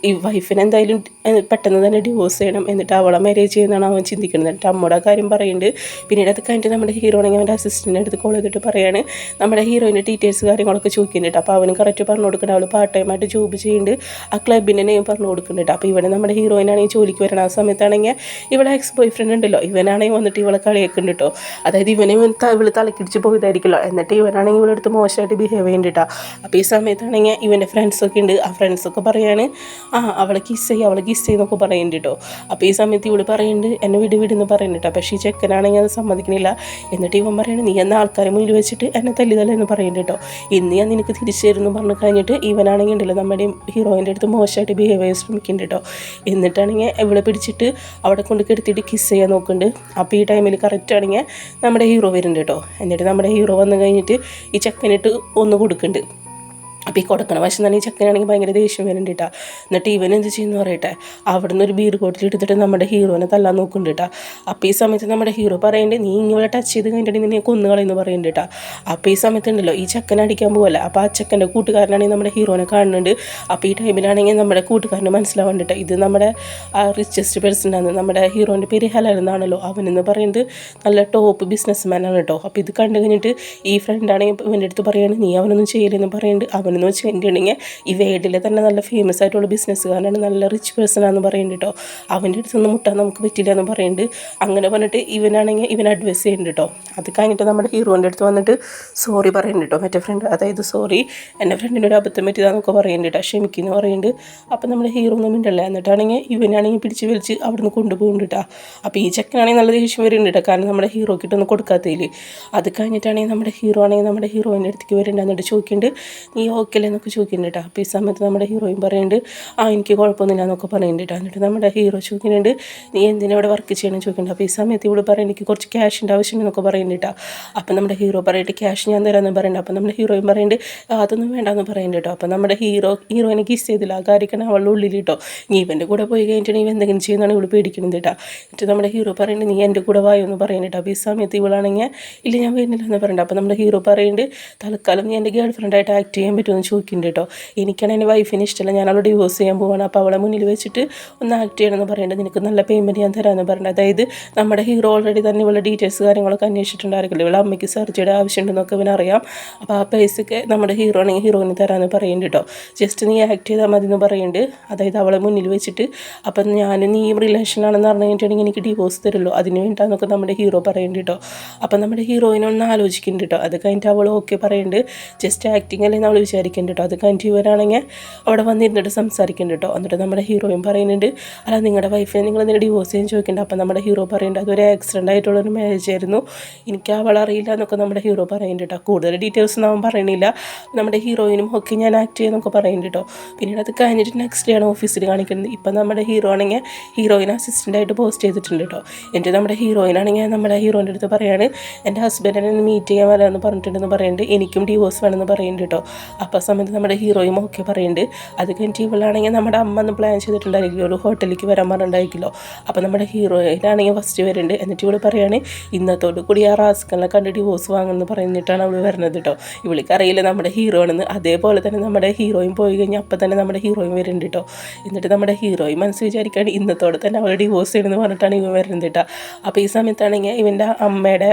ഈ വൈഫിനെ എന്തായാലും പെട്ടെന്ന് തന്നെ ഡിവോഴ്സ് ചെയ്യണം, എന്നിട്ട് അവളെ മാരേജ് ചെയ്യുന്നതാണ് അവൻ ചിന്തിക്കുന്നത്. എന്നിട്ട് അമ്മയുടെ കാര്യം പറയുന്നുണ്ട്. പിന്നീട് അത് കഴിഞ്ഞിട്ട് നമ്മുടെ ഹീറോണെങ്കിൽ അവൻ്റെ അസിസ്റ്റൻ്റ് അടുത്ത് കോൾ ചെയ്തിട്ട് പറയാണ് നമ്മുടെ ഹീറോയിൻ്റെ ഡീറ്റെയിൽസ് കാര്യങ്ങളൊക്കെ ചോദിക്കുന്നുണ്ട്. അപ്പോൾ അവന് കറക്റ്റ് പറഞ്ഞു കൊടുക്കുന്നുണ്ട്. അവൾ പാർട്ട് ടൈമായിട്ട് ജോബ് ചെയ്യുന്നുണ്ട്, ആ ക്ലബിൻ്റെ നെയിം പറഞ്ഞു കൊടുക്കുന്നുണ്ട്. അപ്പോൾ ഇവിടെ നമ്മുടെ ഹീറോയിനാണെങ്കിൽ ജോലിക്ക് വരണം. ആ സമയത്താണെങ്കിൽ ഇവിടെ എക്സ് ബോയ് ഫ്രണ്ട് ഉണ്ടല്ലോ, ഇവനാണെങ്കിൽ വന്നിട്ട് ഇവളെ കളിയാക്കുന്നുണ്ട് കേട്ടോ. അതായത് ഇവള് തലക്കിടിച്ച് പോയതായിരിക്കുമല്ലോ. എന്നിട്ട് ഇവനാണെങ്കിൽ ഇവളെടുത്ത് മോശമായിട്ട് ബിഹേവ് ചെയ്യുന്നുണ്ട്. അപ്പോൾ ഈ സമയത്താണെങ്കിൽ ഇവൻ്റെ ഫ്രണ്ട്സൊക്കെ ഉണ്ട്. ആ ഫ്രണ്ട്സൊക്കെ പറയാണ് അവളെ കിസ് ചെയ്യുന്നൊക്കെ പറയുന്നുണ്ട് കേട്ടോ. അപ്പോൾ ഈ സമയത്ത് ഇവള് പറയുന്നുണ്ട് എന്നെ വിടുന്ന് പറയുന്നുണ്ട്. പക്ഷേ ഈ ചെക്കനാണെങ്കിൽ അത് സമ്മതിക്കുന്നില്ല. എന്നിട്ട് ഇവൻ പറയുന്നത് നീ എന്ന ആൾക്കാരെ മുന്നിൽ വെച്ചിട്ട് എന്നെ തല്ലിതല്ലെന്ന് പറയുന്നുണ്ട് കേട്ടോ. ഇന്ന് ഞാൻ നിനക്ക് തിരിച്ചു തരുന്നു പറഞ്ഞു കഴിഞ്ഞിട്ട് ഇവനാണെങ്കിൽ ഉണ്ടല്ലോ നമ്മുടെ ഹീറോയിൻ്റെ അടുത്ത് മോശമായിട്ട് ബിഹേവ് ചെയ്യാൻ ശ്രമിക്കുന്നുണ്ട് കേട്ടോ. എന്നിട്ടാണെങ്കിൽ ഇവളെ പിടിച്ചിട്ട് അവിടെ കൊണ്ട് കെടുത്തിട്ട് കിസ് ചെയ്യാൻ നോക്കുന്നുണ്ട്. അപ്പോൾ ഈ ടൈമിൽ കറക്റ്റ് ആണെങ്കിൽ നമ്മുടെ ഹീറോ വരുന്നുണ്ട് കേട്ടോ. എന്നിട്ട് നമ്മുടെ ഹീറോ വന്നു കഴിഞ്ഞിട്ട് ഈ ചെക്കനിട്ട് ഒന്ന് കൊടുക്കുന്നുണ്ട്. അപ്പോൾ ഈ കൊടുക്കണം വശം തന്നെ ഈ ചെക്കനാണെങ്കിൽ ഭയങ്കര ദേഷ്യം വരുന്നുണ്ട് കേട്ടോ. എന്നിട്ട് ഇവൻ എന്ത് ചെയ്യുന്നു പറയട്ടെ, അവിടെ നിന്ന് ഒരു ബീർ ബോട്ടിൽ എടുത്തിട്ട് നമ്മുടെ ഹീറോനെ തല്ലാൻ നോക്കുന്നുണ്ട് കേട്ടോ. അപ്പോൾ ഈ സമയത്ത് നമ്മുടെ ഹീറോ പറയുന്നുണ്ട് നീ ഇങ്ങനെ ടച്ച് ചെയ്ത് കഴിഞ്ഞിട്ട് നിന്നെ കൊന്നുകളെന്ന് പറയുന്നുണ്ട് കേട്ടോ. അപ്പോൾ ഈ സമയത്തുണ്ടല്ലോ ഈ ചെക്കനെ അടിക്കാൻ പോകല്ല. അപ്പോൾ ആ ചെക്കൻ്റെ കൂട്ടുകാരനാണെങ്കിൽ നമ്മുടെ ഹീറോനെ കാണുന്നുണ്ട്. അപ്പോൾ ഈ ടൈമിലാണെങ്കിൽ നമ്മുടെ കൂട്ടുകാരന് മനസ്സിലാവുന്നുണ്ട് ഇത് നമ്മുടെ റിച്ചസ്റ്റ് പേഴ്സൺ ആണ്. നമ്മുടെ ഹീറോൻ്റെ പേര് ഹലൻ എന്നാണല്ലോ. അവനെന്ന് പറയുന്നത് നല്ല ടോപ്പ് ബിസിനസ് മാനാണ് കേട്ടോ. അപ്പോൾ ഇത് കണ്ടു കഴിഞ്ഞിട്ട് ഈ ഫ്രണ്ടാണെങ്കിൽ ഇവൻ്റെ അടുത്ത് പറയുകയാണ് നീ അവനൊന്നും ചെയ്യില്ലെന്ന് പറയുന്നുണ്ട്. അവനെന്ന് വെച്ചിട്ടുണ്ടെങ്കിൽ ഈ വേൾഡിലെ തന്നെ നല്ല ഫേമസ് ആയിട്ടുള്ള ബിസിനസ്സുകാരനാണ്, നല്ല റിച്ച് പേഴ്സൺ ആണെന്ന് പറയുന്നുണ്ട് കേട്ടോ. അവൻ്റെ അടുത്തൊന്നും മുട്ടാൻ നമുക്ക് പറ്റില്ല എന്ന് പറയുന്നുണ്ട്. അങ്ങനെ പറഞ്ഞിട്ട് ഇവനാണെങ്കിൽ ഇവൻ അഡ്വൈസ് ചെയ്യുന്നുണ്ട് കേട്ടോ. അത് കഴിഞ്ഞിട്ട് നമ്മുടെ ഹീറോൻ്റെ അടുത്ത് വന്നിട്ട് സോറി പറയുന്നുണ്ട് കേട്ടോ. മറ്റേ ഫ്രണ്ട് അതായത് സോറി എൻ്റെ ഫ്രണ്ടിനൊരു അബദ്ധം പറ്റിയതാന്നൊക്കെ പറയുന്നുണ്ട് കേട്ടോ, ക്ഷമിക്കുന്നു പറയുന്നുണ്ട്. അപ്പോൾ നമ്മുടെ ഹീറോ ഒന്നും ഉണ്ടല്ലോ. എന്നിട്ടാണെങ്കിൽ ഇവനാണെങ്കിൽ പിടിച്ച് വലിച്ച് അവിടെ നിന്ന് കൊണ്ടുപോകുന്നുണ്ട് കേട്ടോ. അപ്പോൾ ഈ ചെക്കനാണെങ്കിൽ നല്ല ദേഷ്യം വരുന്നുണ്ട് കേട്ടോ, കാരണം നമ്മുടെ ഹീറോക്ക് ഇട്ടൊന്നും കൊടുക്കാത്തതിൽ. അത് കഴിഞ്ഞിട്ടാണെങ്കിൽ നമ്മുടെ ഹീറോ ആണെങ്കിൽ നമ്മുടെ ഹീറോയിൻ്റെ അടുത്തേക്ക് വരുന്നുണ്ട്. എന്നിട്ട് ചോദിക്കുന്നുണ്ട് നീ ഓക്കെ അല്ലേ എന്നൊക്കെ ചോദിക്കുന്നുണ്ട് കേട്ടോ. അപ്പോൾ ഈ സമയത്ത് നമ്മുടെ ഹീറോയും പറയുന്നുണ്ട് എനിക്ക് കുഴപ്പമൊന്നുമില്ല എന്നൊക്കെ പറയുന്നുണ്ട് കേട്ടോ. എന്നിട്ട് നമ്മുടെ ഹീറോ ചോദിക്കുന്നുണ്ട് നീ എന്തിനാ ഇവിടെ വർക്ക് ചെയ്യണമെന്ന് ചോദിക്കുന്നുണ്ട്. അപ്പോൾ ഈ സമയത്ത് ഇവിടെ പറയും എനിക്ക് കുറച്ച് ക്യാഷിൻ്റെ ആവശ്യമുണ്ടെന്നൊക്കെ പറയുന്നുണ്ട് കേട്ടോ. അപ്പോൾ നമ്മുടെ ഹീറോ പറയട്ടെ ക്യാഷ് ഞാൻ തരാമെന്ന് പറയുന്നുണ്ട്. അപ്പോൾ നമ്മുടെ ഹീറോയും പറയുന്നുണ്ട് അതൊന്നും വേണ്ടാന്ന് പറയുന്നുണ്ട് കേട്ടോ. അപ്പോൾ നമ്മുടെ ഹീറോയിനെ കിസ് ചെയ്തില്ല, ആ കാര്യമാണ് അവളുടെ ഉള്ളിൽ കേട്ടോ. നീ ഇവൻ്റെ കൂടെ പോയി കഴിഞ്ഞിട്ടുണ്ടെങ്കിൽ എന്തെങ്കിലും ചെയ്യുന്നതാണ് ഇവിടെ പേടിക്കുന്നത് കേട്ടോ. എന്നിട്ട് നമ്മുടെ ഹീറോ പറയുന്നുണ്ട് നീ എൻ്റെ കൂടെ വായോ എന്ന് പറയുന്നുണ്ട്. അപ്പോൾ ഈ സമയത്ത് ഇവളാണെങ്കിൽ ഇല്ല ഞാൻ വരുന്നില്ല എന്ന് പറയുന്നുണ്ട്. അപ്പോൾ നമ്മുടെ ഹീറോ പറയുന്നുണ്ട് തൽക്കാലം നീ എൻ്റെ ഗേൾ ഫ്രണ്ടായിട്ട് ആക്ട് ചെയ്യാൻ പറ്റുമെന്ന് ചോദിക്കുന്നുണ്ട് കേട്ടോ. എനിക്കാണ് എൻ്റെ വൈഫിന് ഇഷ്ടമല്ല, ഞാൻ അവളെ ഡിവോഴ്സ് ചെയ്യാൻ പോവാണ്. അപ്പോൾ അവളെ മുന്നിൽ വെച്ചിട്ട് ഒന്ന് ആക്ട് ചെയ്യണമെന്ന് പറയുന്നുണ്ട്. നിനക്ക് നല്ല പേയ്മെൻറ്റ് ഞാൻ തരാമെന്ന് പറയുന്നത്. അതായത് നമ്മുടെ ഹീറോ ഓൾറെഡി തന്നെ ഇവളുടെ ഡീറ്റെയിൽസ് കാര്യങ്ങളൊക്കെ അന്വേഷിച്ചിട്ടുണ്ടായിരിക്കില്ല. ഇവളെ അമ്മയ്ക്ക് സർജറിയുടെ ആവശ്യമുണ്ടെന്നൊക്കെ ഇവനറിയാം. അപ്പോൾ ആ പൈസയ്ക്ക് നമ്മുടെ ഹീറോ ആണെങ്കിൽ ഹീറോയിന് തരാമെന്ന് പറയുന്നുണ്ട് കേട്ടോ. ജസ്റ്റ് നീ ആക്ട് ചെയ്താൽ മതി എന്ന് പറയുന്നുണ്ട്. അതായത് അവളെ മുന്നിൽ വെച്ചിട്ട് അപ്പം ഞാൻ നീയും റിലേഷനാണെന്ന് പറഞ്ഞു കഴിഞ്ഞിട്ടുണ്ടെങ്കിൽ എനിക്ക് ഡിവോഴ്സ് തരുള്ളൂ, അതിന് വേണ്ടിയിട്ടാന്നൊക്കെ നമ്മുടെ ഹീറോ പറയുന്നുണ്ട് കേട്ടോ. അപ്പം നമ്മുടെ ഹീറോയിനൊന്ന് ആലോചിക്കുന്നുണ്ട് കേട്ടോ. അത് കഴിഞ്ഞിട്ട് അവൾ ഓക്കെ പറയുന്നുണ്ട്. ജസ്റ്റ് ആക്ടിങ് അല്ലേ നമ്മൾ വിചാരിക്കുന്നുണ്ട് കേട്ടോ. അത് കഴിഞ്ഞിട്ട് ഇവരാണെങ്കിൽ അവിടെ വന്നിരുന്നിട്ട് സംസാരിക്കുന്നുണ്ട് കേട്ടോ. എന്നിട്ട് നമ്മുടെ ഹീറോയും പറയുന്നുണ്ട് അല്ല നിങ്ങളുടെ വൈഫിനെ നിങ്ങൾ എന്തിനാ ഡിവോഴ്സ് ചെയ്യാൻ ചോദിക്കുന്നുണ്ട്. അപ്പം നമ്മുടെ ഹീറോ പറയുന്നുണ്ട് അതൊരു ആക്സിഡൻ്റ് ആയിട്ടുള്ളൊരു മാരേജ് ആയിരുന്നു, എനിക്ക് അവളെ അറിയില്ല എന്നൊക്കെ നമ്മുടെ ഹീറോ പറയുന്നുണ്ട് കേട്ടോ. കൂടുതൽ ഡീറ്റെയിൽസ് ഒന്നും അവൻ പറയണില്ല. നമ്മുടെ ഹീറോയിനും ഒക്കെ ഞാൻ ആക്ട് ചെയ്യുന്നൊക്കെ പറയുന്നുണ്ട് കേട്ടോ. പിന്നീട് അത് കഴിഞ്ഞിട്ട് നെക്സ്റ്റ് ഡേ ആണ് ഓഫീസിൽ കാണിക്കുന്നത്. ഇപ്പം നമ്മുടെ ഹീറോ ആണെങ്കിൽ ഹീറോയിൻ അസിസ്റ്റൻ്റായിട്ട് പോസ്റ്റ് ചെയ്തിട്ടുണ്ട് കേട്ടോ. എന്നിട്ട് നമ്മുടെ ഹീറോയിനാണെങ്കിൽ നമ്മുടെ ഹീറോൻ്റെ അടുത്ത് പറയാണ് എൻ്റെ ഹസ്ബൻഡിനെ മീറ്റ് ചെയ്യാൻ വരാമെന്ന് പറഞ്ഞിട്ടുണ്ടെന്ന് പറയുന്നുണ്ട്, എനിക്കും ഡിവോഴ്സ് വേണമെന്ന് പറയുന്നുണ്ട് കേട്ടോ. അപ്പോൾ ആ സമയത്ത് നമ്മുടെ ഹീറോയും ഓക്കെ പറയുന്നുണ്ട്. അത് കഴിഞ്ഞിട്ട് ഇവളാണെങ്കിൽ നമ്മുടെ അമ്മ ഒന്ന് പ്ലാൻ ചെയ്തിട്ടുണ്ടായിരിക്കുമല്ലോ ഒരു ഹോട്ടലിലേക്ക് വരാൻ പറഞ്ഞിട്ടുണ്ടായിരിക്കുമല്ലോ. അപ്പോൾ നമ്മുടെ ഹീറോയിനാണെങ്കിൽ ഫസ്റ്റ് വരുന്നുണ്ട്. എന്നിട്ട് ഇവൾ പറയുകയാണ് ഇന്നത്തോട് കൂടി ആ റാസ്കളെ കണ്ട് ഡിവോഴ്സ് വാങ്ങുമെന്ന് പറഞ്ഞിട്ടാണ് അവൾ വരുന്നത് കേട്ടോ. ഇവൾക്ക് അറിയില്ല നമ്മുടെ ഹീറോ ആണെന്ന്. അതേപോലെ തന്നെ നമ്മുടെ ഹീറോയും പോയി കഴിഞ്ഞാൽ അപ്പം തന്നെ നമ്മുടെ ഹീറോയും വരുന്നുണ്ട് കേട്ടോ. എന്നിട്ട് നമ്മുടെ ഹീറോയും മനസ്സ് വിചാരിക്കുകയാണ് ഇന്നത്തോടെ തന്നെ അവൾ ഡിവോഴ്സ് ചെയ്യണമെന്ന് പറഞ്ഞിട്ടാണ് ഇവൻ വരുന്നത് കേട്ടോ. അപ്പോൾ ഈ സമയത്താണെങ്കിൽ ഇവൻ്റെ അമ്മയുടെ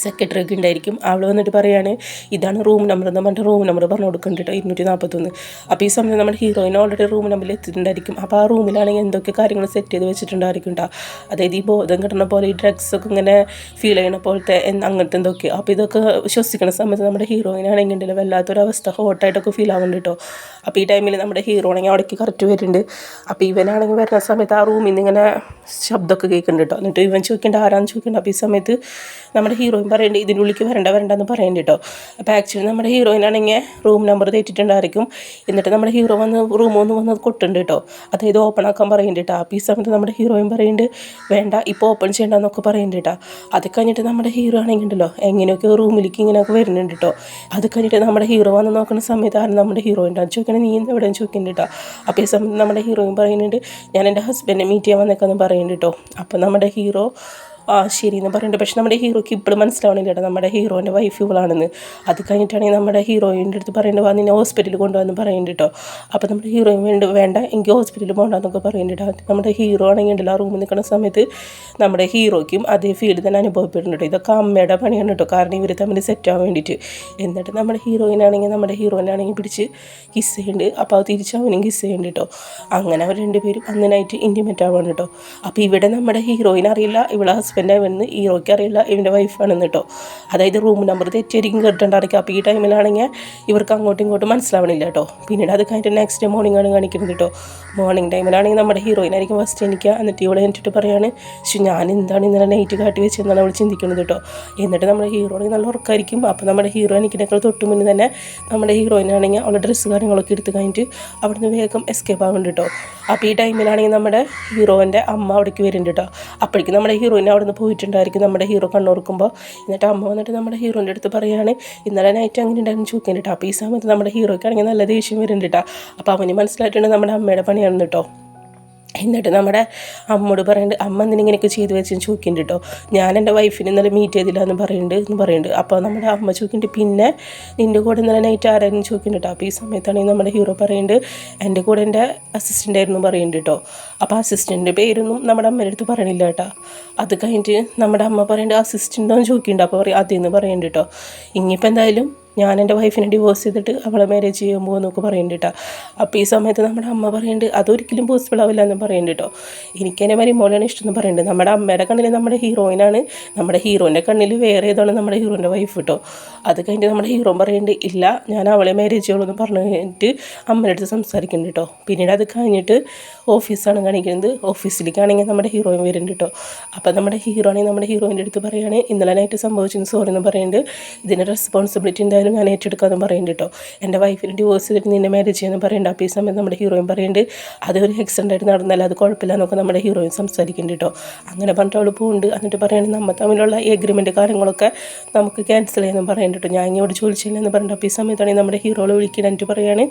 സെക്രട്ടറി ഒക്കെ ഉണ്ടായിരിക്കും. അവൾ വന്നിട്ട് പറയുകയാണ് ഇതാണ് റൂം നമ്പർ എന്ന് പറഞ്ഞിട്ട് റൂം നമ്പർ പറഞ്ഞു കൊടുക്കുന്നുണ്ട് കേട്ടോ 241. അപ്പോൾ ഈ സമയം നമ്മുടെ ഹീറോയിൻ ഓൾറെഡി റൂം നമ്പറിൽ എത്തിയിട്ടുണ്ടായിരിക്കും. അപ്പോൾ ആ റൂമിലാണെങ്കിൽ എന്തൊക്കെ കാര്യങ്ങൾ സെറ്റ് ചെയ്ത് വെച്ചിട്ടുണ്ടായിരിക്കും കേട്ടോ. അതായത് ഈ ബോധം കിട്ടുന്ന പോലെ ഈ ഡ്രഗ്സൊക്കെ ഇങ്ങനെ ഫീൽ ചെയ്യണ പോലത്തെ അങ്ങനത്തെ എന്തൊക്കെ. അപ്പോൾ ഇതൊക്കെ ശ്വസിക്കുന്ന സമയത്ത് നമ്മുടെ ഹീറോയിനാണെങ്കിൽ ഉണ്ടല്ലോ വല്ലാത്തൊരവസ്ഥ ഹോട്ടായിട്ടൊക്കെ ഫീൽ ആവുന്നുണ്ട് കേട്ടോ. അപ്പോൾ ഈ ടൈമിൽ നമ്മുടെ ഹീറോ ആണെങ്കിൽ അവിടേക്ക് കറക്റ്റ് വരുന്നുണ്ട്. അപ്പോൾ ഇവനാണെങ്കിൽ വരുന്ന സമയത്ത് ആ റൂമിൽ നിന്ന് ഇങ്ങനെ ശബ്ദമൊക്കെ കേൾക്കുന്നുണ്ട് കേട്ടോ. എന്നിട്ട് ഇവൻ ചോദിക്കേണ്ട ആരാന്ന് ചോദിക്കേണ്ട. അപ്പോൾ ഈ സമയത്ത് നമ്മുടെ ഹീറോ ഹീറോയിൻ പറയുന്നുണ്ട് ഇതിൻ്റെ ഉള്ളിലേക്ക് വരണ്ടെന്ന് പറയുന്നുണ്ട് കേട്ടോ. അപ്പോൾ ആക്ച്വലി നമ്മുടെ ഹീറോയിനാണെങ്കിൽ റൂം നമ്പർ തെറ്റിട്ടുണ്ടായിരിക്കും. എന്നിട്ട് നമ്മുടെ ഹീറോ വന്ന് കൊട്ടുണ്ട് കേട്ടോ. അതായത് ഓപ്പൺ ആക്കാൻ പറയുന്നുണ്ട് കേട്ടോ. അപ്പോൾ ഈ സമയത്ത് നമ്മുടെ ഹീറോയിൻ പറയുന്നുണ്ട് വേണ്ട ഇപ്പോൾ ഓപ്പൺ ചെയ്യണ്ടെന്നൊക്കെ പറയുന്നുണ്ട് കേട്ടോ. അത് കഴിഞ്ഞിട്ട് നമ്മുടെ ഹീറോ ആണെങ്കിൽ ഉണ്ടല്ലോ എങ്ങനെയൊക്കെ റൂമിലേക്ക് ഇങ്ങനെയൊക്കെ വരുന്നുണ്ട് കേട്ടോ. അത് കഴിഞ്ഞിട്ട് നമ്മുടെ ഹീറോ വന്ന് നോക്കുന്ന സമയത്താണ് നമ്മുടെ ഹീറോയിൻ ചോദിക്കണേ നീ എന്താ എവിടെയും ചോദിക്കുന്നുണ്ട് കേട്ടോ. അപ്പോൾ ഈ സമയത്ത് നമ്മുടെ ഹീറോയിൻ പറയുന്നുണ്ട് ഞാൻ എൻ്റെ ഹസ്ബൻഡിനെ മീറ്റ് ചെയ്യാൻ വന്നേക്കാന്ന് പറയുന്നുണ്ട് കേട്ടോ. അപ്പോൾ നമ്മുടെ ഹീറോ ശരി എന്ന് പറയുന്നുണ്ട്. പക്ഷെ നമ്മുടെ ഹീറോയ്ക്ക് ഇപ്പോഴും മനസ്സിലാവണില്ല കേട്ടോ നമ്മുടെ ഹീറോൻ്റെ വൈഫ് ഇവളാണെന്ന്. അത് കഴിഞ്ഞിട്ടാണെങ്കിൽ നമ്മുടെ ഹീറോയിൻ്റെ അടുത്ത് പറയുന്നുണ്ട് വന്ന് നിന്നെ ഹോസ്പിറ്റലിൽ കൊണ്ടുവന്ന് പറയുന്നുണ്ട് കേട്ടോ. അപ്പോൾ നമ്മുടെ ഹീറോയിൻ വേണ്ട എനിക്ക് ഹോസ്പിറ്റലിൽ പോകണ്ടെന്നൊക്കെ പറയുന്നുണ്ട്. നമ്മുടെ ഹീറോ ആണെങ്കിൽ ഉണ്ടല്ലോ ആ റൂമിൽ നിൽക്കുന്ന സമയത്ത് നമ്മുടെ ഹീറോയ്ക്കും അതേ ഫീൽ തന്നെ അനുഭവപ്പെടുന്നുണ്ട്. ഇതൊക്കെ അമ്മയുടെ പണിയാണ് കേട്ടോ. കാരണം ഇവർ തമ്മിൽ സെറ്റാകാൻ വേണ്ടിയിട്ട്. എന്നിട്ട് നമ്മുടെ ഹീറോയിനാണെങ്കിൽ പിടിച്ച് കിസ് ചെയ്യുന്നുണ്ട്. അപ്പോൾ അത് തിരിച്ച് അവനും കിസ് ചെയ്യുന്നുണ്ട് കേട്ടോ. അങ്ങനെ അവർ രണ്ടുപേരും അന്നനായിട്ട് ഇൻറ്റിമേറ്റ് ആവാണ് കേട്ടോ. അപ്പോൾ ഇവിടെ നമ്മുടെ ഹീറോയിൻ അറിയില്ല ഇവളെ ഹസ്ബൻഡ് ആണെന്ന്, ഹീറോയ്ക്ക് അറിയില്ല ഇവൻ്റെ വൈഫാണെന്ന് കേട്ടോ. അതായത് റൂം നമ്പർ തെറ്റിയായിരിക്കും കേട്ടിട്ടുണ്ടായിരിക്കും. അപ്പോൾ ഈ ടൈമിലാണെങ്കിൽ ഇവർക്ക് അങ്ങോട്ടും ഇങ്ങോട്ടും മനസ്സിലാവണില്ല കേട്ടോ. പിന്നീട് അത് കഴിഞ്ഞിട്ട് നെക്സ്റ്റ് ഡേ മോർണിംഗ് ആണ് കാണിക്കുന്നത് കേട്ടോ. മോർണിംഗ് ടൈമിലാണെങ്കിൽ നമ്മുടെ ഹീറോയിനായിരിക്കും ഫസ്റ്റ് എനിക്ക്. എന്നിട്ട് ഇവളെ എന്നിട്ട് പറയാണ് പക്ഷേ ഞാൻ എന്താണ് ഇന്നലെ നൈറ്റ് കാട്ടി വെച്ചെന്നാണ് അവൾ ചിന്തിക്കുന്നത് കേട്ടോ. എന്നിട്ട് നമ്മുടെ ഹീറോയിന് നല്ല ഉറക്കായിരിക്കും. അപ്പോൾ നമ്മുടെ ഹീറോ എനിക്കിനേക്കാൾ തൊട്ട് മുന്നേ തന്നെ നമ്മുടെ ഹീറോയിനാണെങ്കിൽ അവളുടെ ഡ്രസ്സ് കാര്യങ്ങളൊക്കെ എടുത്ത് കഴിഞ്ഞിട്ട് അവിടുന്ന് വേഗം എസ്കേപ്പ് ആവുന്നുണ്ട് കേട്ടോ. അപ്പോൾ ഈ ടൈമിലാണെങ്കിൽ നമ്മുടെ ഹീറോൻ്റെ അമ്മ അവിടേക്ക് വരുന്നുണ്ട് കേട്ടോ. അപ്പോഴേക്കും നമ്മുടെ ഹീറോയിനെ അവിടെ നിന്ന് പോയിട്ടുണ്ടായിരിക്കും നമ്മുടെ ഹീറോ കണ്ണോർക്കുമ്പോൾ. എന്നിട്ട് അമ്മ വന്നിട്ട് നമ്മുടെ ഹീറോൻ്റെ അടുത്ത് പറയുകയാണ് ഇന്നലെ നൈറ്റ് അങ്ങനെ ഉണ്ടായിരുന്നു ചോദിക്കാൻ കേട്ടോ. അപ്പോൾ ഈ സമയത്ത് നമ്മുടെ ഹീറോയ്ക്കാണെങ്കിൽ നല്ല ദേഷ്യം വരുന്നുണ്ട് കേട്ടോ. അപ്പോൾ അവന് മനസ്സിലായിട്ടുണ്ട് നമ്മുടെ അമ്മയുടെ പണിയാണെന്ന് കേട്ടോ. എന്നിട്ട് നമ്മുടെ അമ്മോട് പറയുന്നുണ്ട് അമ്മ എന്തിനിങ്ങനെയൊക്കെ ചെയ്ത് വെച്ചെന്ന് ചോദിക്കുന്നുണ്ട് കേട്ടോ. ഞാൻ എൻ്റെ വൈഫിനെ ഇന്നലെ മീറ്റ് ചെയ്തില്ല എന്ന് പറയുന്നുണ്ട്. അപ്പോൾ നമ്മുടെ അമ്മ ചോദിക്കുന്നുണ്ട് പിന്നെ നിൻ്റെ കൂടെ ഇന്നലെ നൈറ്റ് ആരായിരുന്നു ചോദിക്കുന്നുണ്ട് കേട്ടോ. അപ്പോൾ ഈ സമയത്താണെങ്കിൽ നമ്മുടെ ഹീറോ പറയുന്നുണ്ട് എൻ്റെ കൂടെ എൻ്റെ അസിസ്റ്റൻ്റ് ആയിരുന്നു പറയുന്നുണ്ട് കേട്ടോ. അപ്പോൾ അസിസ്റ്റൻ്റിൻ്റെ പേരൊന്നും നമ്മുടെ അമ്മയുടെ അടുത്ത് പറയണില്ല കേട്ടോ. അത് കഴിഞ്ഞിട്ട് നമ്മുടെ അമ്മ പറയുന്നുണ്ട് അസിസ്റ്റൻ്റോ ചോദിക്കുന്നുണ്ട്. അപ്പോൾ അതേന്ന് പറയുന്നുണ്ട് കേട്ടോ. ഇനിയിപ്പോൾ എന്തായാലും ഞാൻ എൻ്റെ വൈഫിനെ ഡിവോഴ്സ് ചെയ്തിട്ട് അവളെ മാരേജ് ചെയ്യാൻ പോകുമെന്നൊക്കെ പറയുന്നുണ്ട് കേട്ടോ. അപ്പോൾ ഈ സമയത്ത് നമ്മുടെ അമ്മ പറയുന്നുണ്ട് അതൊരിക്കലും പോസിബിൾ ആവില്ല എന്ന് പറയുന്നുണ്ട് കേട്ടോ. എനിക്കെന്നെ മരുമോളാണ് ഇഷ്ടം എന്ന് പറയുന്നുണ്ട്. നമ്മുടെ അമ്മയുടെ കണ്ണിൽ നമ്മുടെ ഹീറോയിനാണ്, നമ്മുടെ ഹീറോൻ്റെ കണ്ണിൽ വേറെ ഏതാണ് നമ്മുടെ ഹീറോൻ്റെ വൈഫ് കേട്ടോ. അത് കഴിഞ്ഞിട്ട് നമ്മുടെ ഹീറോ പറയുന്നുണ്ട് ഇല്ല ഞാൻ അവളെ മാരേജ് ചെയ്യുള്ളൂ എന്ന് പറഞ്ഞു കഴിഞ്ഞിട്ട് അമ്മയുടെ അടുത്ത് സംസാരിക്കുന്നുണ്ട് കേട്ടോ. പിന്നീട് അത് കഴിഞ്ഞിട്ട് ഓഫീസാണ് കാണിക്കുന്നത്. ഓഫീസിലേക്കാണെങ്കിൽ നമ്മുടെ ഹീറോയിൻ വരുന്നുണ്ട് കേട്ടോ. അപ്പോൾ നമ്മുടെ ഹീറോ ആണെങ്കിൽ നമ്മുടെ ഹീറോയിൻ്റെ അടുത്ത് പറയുകയാണ് ഇന്നലെ നൈറ്റ് സംഭവിച്ചെന്ന് സോറി എന്ന് പറയുന്നുണ്ട്. ഇതിൻ്റെ റെസ്പോൺസിബിലിറ്റി എന്തായാലും ഞാൻ ഏറ്റെടുക്കാമെന്ന് പറയുന്നുണ്ട് കേട്ടോ. എൻ്റെ വൈഫിന് ഡിവോഴ്സ് ചെയ്തിട്ട് നിന്നെ മാരേജ് ചെയ്യുമെന്ന് പറയുന്നുണ്ട്. അപ്പോൾ ഈ സമയത്ത് നമ്മുടെ ഹീറോയിൻ പറയുന്നുണ്ട് അതൊരു ആക്സിഡൻ്റായിട്ട് നടന്നല്ല അത് കുഴപ്പമില്ല എന്നൊക്കെ നമ്മുടെ ഹീറോയിൻ സംസാരിക്കുന്നുണ്ട് കേട്ടോ. അങ്ങനെ പറഞ്ഞിട്ട് അവൾ പോകുന്നുണ്ട്. എന്നിട്ട് പറയുകയാണെങ്കിൽ നമ്മൾ തമ്മിലുള്ള എഗ്രിമെൻറ്റ് കാര്യങ്ങളൊക്കെ നമുക്ക് ക്യാൻസൽ ചെയ്യാമെന്ന് പറയുന്നുണ്ട് കേട്ടോ. ഞാൻ ഇങ്ങോട്ട് ചോദിച്ചില്ല എന്ന് പറഞ്ഞിട്ട് അപ്പോൾ ഈ സമയത്താണെങ്കിൽ നമ്മുടെ ഹീറോളെ വിളിക്കാൻ എന്നിട്ട് പറയുകയാണ്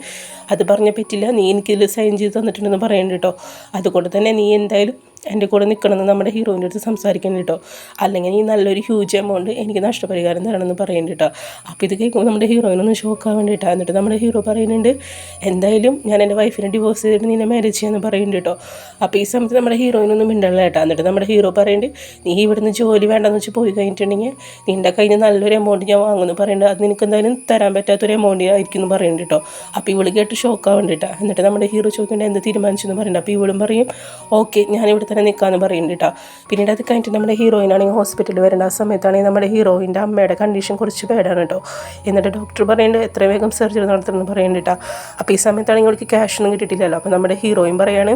അത് പറഞ്ഞാൽ പറ്റില്ല നീ എനിക്കിതിൽ സൈൻ ചെയ്ത് തന്നിട്ടുണ്ടെന്ന് പറയുന്നുണ്ട് കേട്ടോ. അതുകൊണ്ട് തന്നെ നീ എന്തായാലും എൻ്റെ കൂടെ നിൽക്കണമെന്ന് നമ്മുടെ ഹീറോയിൻ്റെ അടുത്ത് സംസാരിക്കണം കേട്ടോ. അല്ലെങ്കിൽ ഈ നല്ലൊരു ഹ്യൂജ് എമൗണ്ട് എനിക്ക് നഷ്ടപരിഹാരം തരണമെന്ന് പറയുന്നുണ്ട് കേട്ടോ. അപ്പോൾ ഇത് കേൾക്കുമ്പോൾ നമ്മുടെ ഹീറോയിനൊന്ന് ഷോക്കാൻ വേണ്ടിയിട്ടാണ്. എന്നിട്ട് നമ്മുടെ ഹീറോ പറയുന്നുണ്ട് എന്തായാലും ഞാൻ എൻ്റെ വൈഫിനെ ഡിവോഴ്സ് ചെയ്തിട്ട് നിന്നെ മാരേജ് ചെയ്യാമെന്ന് പറയുന്നുണ്ട് കേട്ടോ. അപ്പോൾ ഈ സമയത്ത് നമ്മുടെ ഹീറോയിനൊന്നും മിണ്ടല്ല കേട്ടോ. എന്നിട്ട് നമ്മുടെ ഹീറോ പറയുന്നുണ്ട് നീ ഇവിടുന്ന് ജോലി വേണ്ടെന്ന് വെച്ച് പോയി കഴിഞ്ഞിട്ടുണ്ടെങ്കിൽ നിൻ്റെ കയ്യിൽ നിന്ന് നല്ലൊരു എമൗണ്ട് ഞാൻ വാങ്ങുമെന്ന് പറയുന്നുണ്ട്. അത് നിനക്ക് എന്തായാലും തരാൻ പറ്റാത്തൊരു എമൗണ്ട് ആയിരിക്കും എന്ന് പറയുന്നുണ്ട് കേട്ടോ. അപ്പോൾ ഇവള് കേട്ട് ഷോക്കാൻ വേണ്ടിയിട്ടാണ്. എന്നിട്ട് നമ്മുടെ ഹീറോ ചോദിക്കേണ്ടത് എന്ത് തീരുമാനിച്ചെന്ന് പറയുന്നുണ്ട്. അപ്പോൾ ഇവളും പറയും ഓക്കെ ഞാനിവിടെ തന്നെ നിൽക്കാമെന്ന് പറയുന്നുണ്ട് കേട്ടോ. പിന്നീട് അത് കഴിഞ്ഞിട്ട് നമ്മുടെ ഹീറോയിനാണെങ്കിൽ ഹോസ്പിറ്റലിൽ വരേണ്ട ആ സമയത്താണെങ്കിൽ നമ്മുടെ ഹീറോയിൻ്റെ അമ്മയുടെ കണ്ടീഷൻ കുറച്ച് പേടാണ് കേട്ടോ. എന്നിട്ട് ഡോക്ടർ പറയുന്നുണ്ട് എത്ര വേഗം സർജറി നടത്തണമെന്ന് പറയുന്നുണ്ട് കേട്ടോ. അപ്പോൾ ഈ സമയത്താണെങ്കിൽ അവൾക്ക് ക്യാഷൊന്നും കിട്ടിയിട്ടില്ലല്ലോ. അപ്പോൾ നമ്മുടെ ഹീറോയിൻ പറയാണ്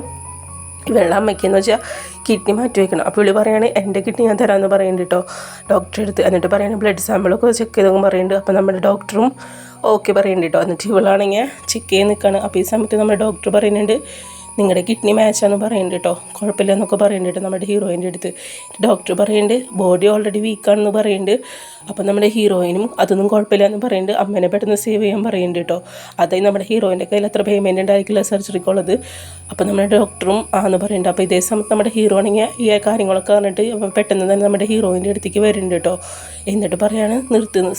ഇവളുടെ അമ്മയ്ക്കെന്ന് വെച്ചാൽ കിഡ്നി മാറ്റി വയ്ക്കണം. അപ്പോൾ വിളി പറയുകയാണ് എൻ്റെ കിഡ്നി ഞാൻ തരാമെന്ന് പറയുന്നുണ്ട് കേട്ടോ ഡോക്ടറെ അടുത്ത്. എന്നിട്ട് പറയുകയാണ് ബ്ലഡ് സാമ്പിളൊക്കെ ചെക്ക് ചെയ്തെന്ന് പറയുന്നുണ്ട്. അപ്പോൾ നമ്മുടെ ഡോക്ടറും ഓക്കെ പറയുന്നുണ്ട് കേട്ടോ. എന്നിട്ട് ഇവളാണെങ്കിൽ ചെക്ക് ചെയ്ത് നിൽക്കുകയാണ്. അപ്പോൾ ഈ സമയത്ത് നമ്മുടെ ഡോക്ടർ പറയുന്നുണ്ട് നിങ്ങളുടെ കിഡ്നി മാച്ചാന്ന് പറയുന്നുണ്ട് കേട്ടോ, കുഴപ്പമില്ല എന്നൊക്കെ പറയുന്നുണ്ട് നമ്മുടെ ഹീറോയിൻ്റെ അടുത്ത്. ഡോക്ടർ പറയുന്നുണ്ട് ബോഡി ഓൾറെഡി വീക്കാണെന്ന് പറയുന്നുണ്ട്. അപ്പം നമ്മുടെ ഹീറോയിനും അതൊന്നും കുഴപ്പമില്ല എന്ന് പറയുന്നുണ്ട്. അമ്മേനെ പെട്ടെന്ന് സേവ് ചെയ്യാൻ പറയുന്നുണ്ട് കേട്ടോ. അതായത് നമ്മുടെ ഹീറോയിൻ്റെ കയ്യിൽ അത്ര പേയ്മെൻറ്റ് ഉണ്ടായിരിക്കില്ല സർജറിക്കുള്ളത്. അപ്പോൾ നമ്മുടെ ഡോക്ടറും ആന്ന് പറയുന്നുണ്ട്. അപ്പോൾ ഇതേ സമയത്ത് നമ്മുടെ ഹീറോ ആണെങ്കിൽ ഈ കാര്യങ്ങളൊക്കെ പറഞ്ഞിട്ട് അപ്പം പെട്ടെന്ന് തന്നെ നമ്മുടെ ഹീറോയിൻ്റെ അടുത്തേക്ക് വരുന്നുണ്ട് കേട്ടോ. എന്നിട്ട് പറയാണ്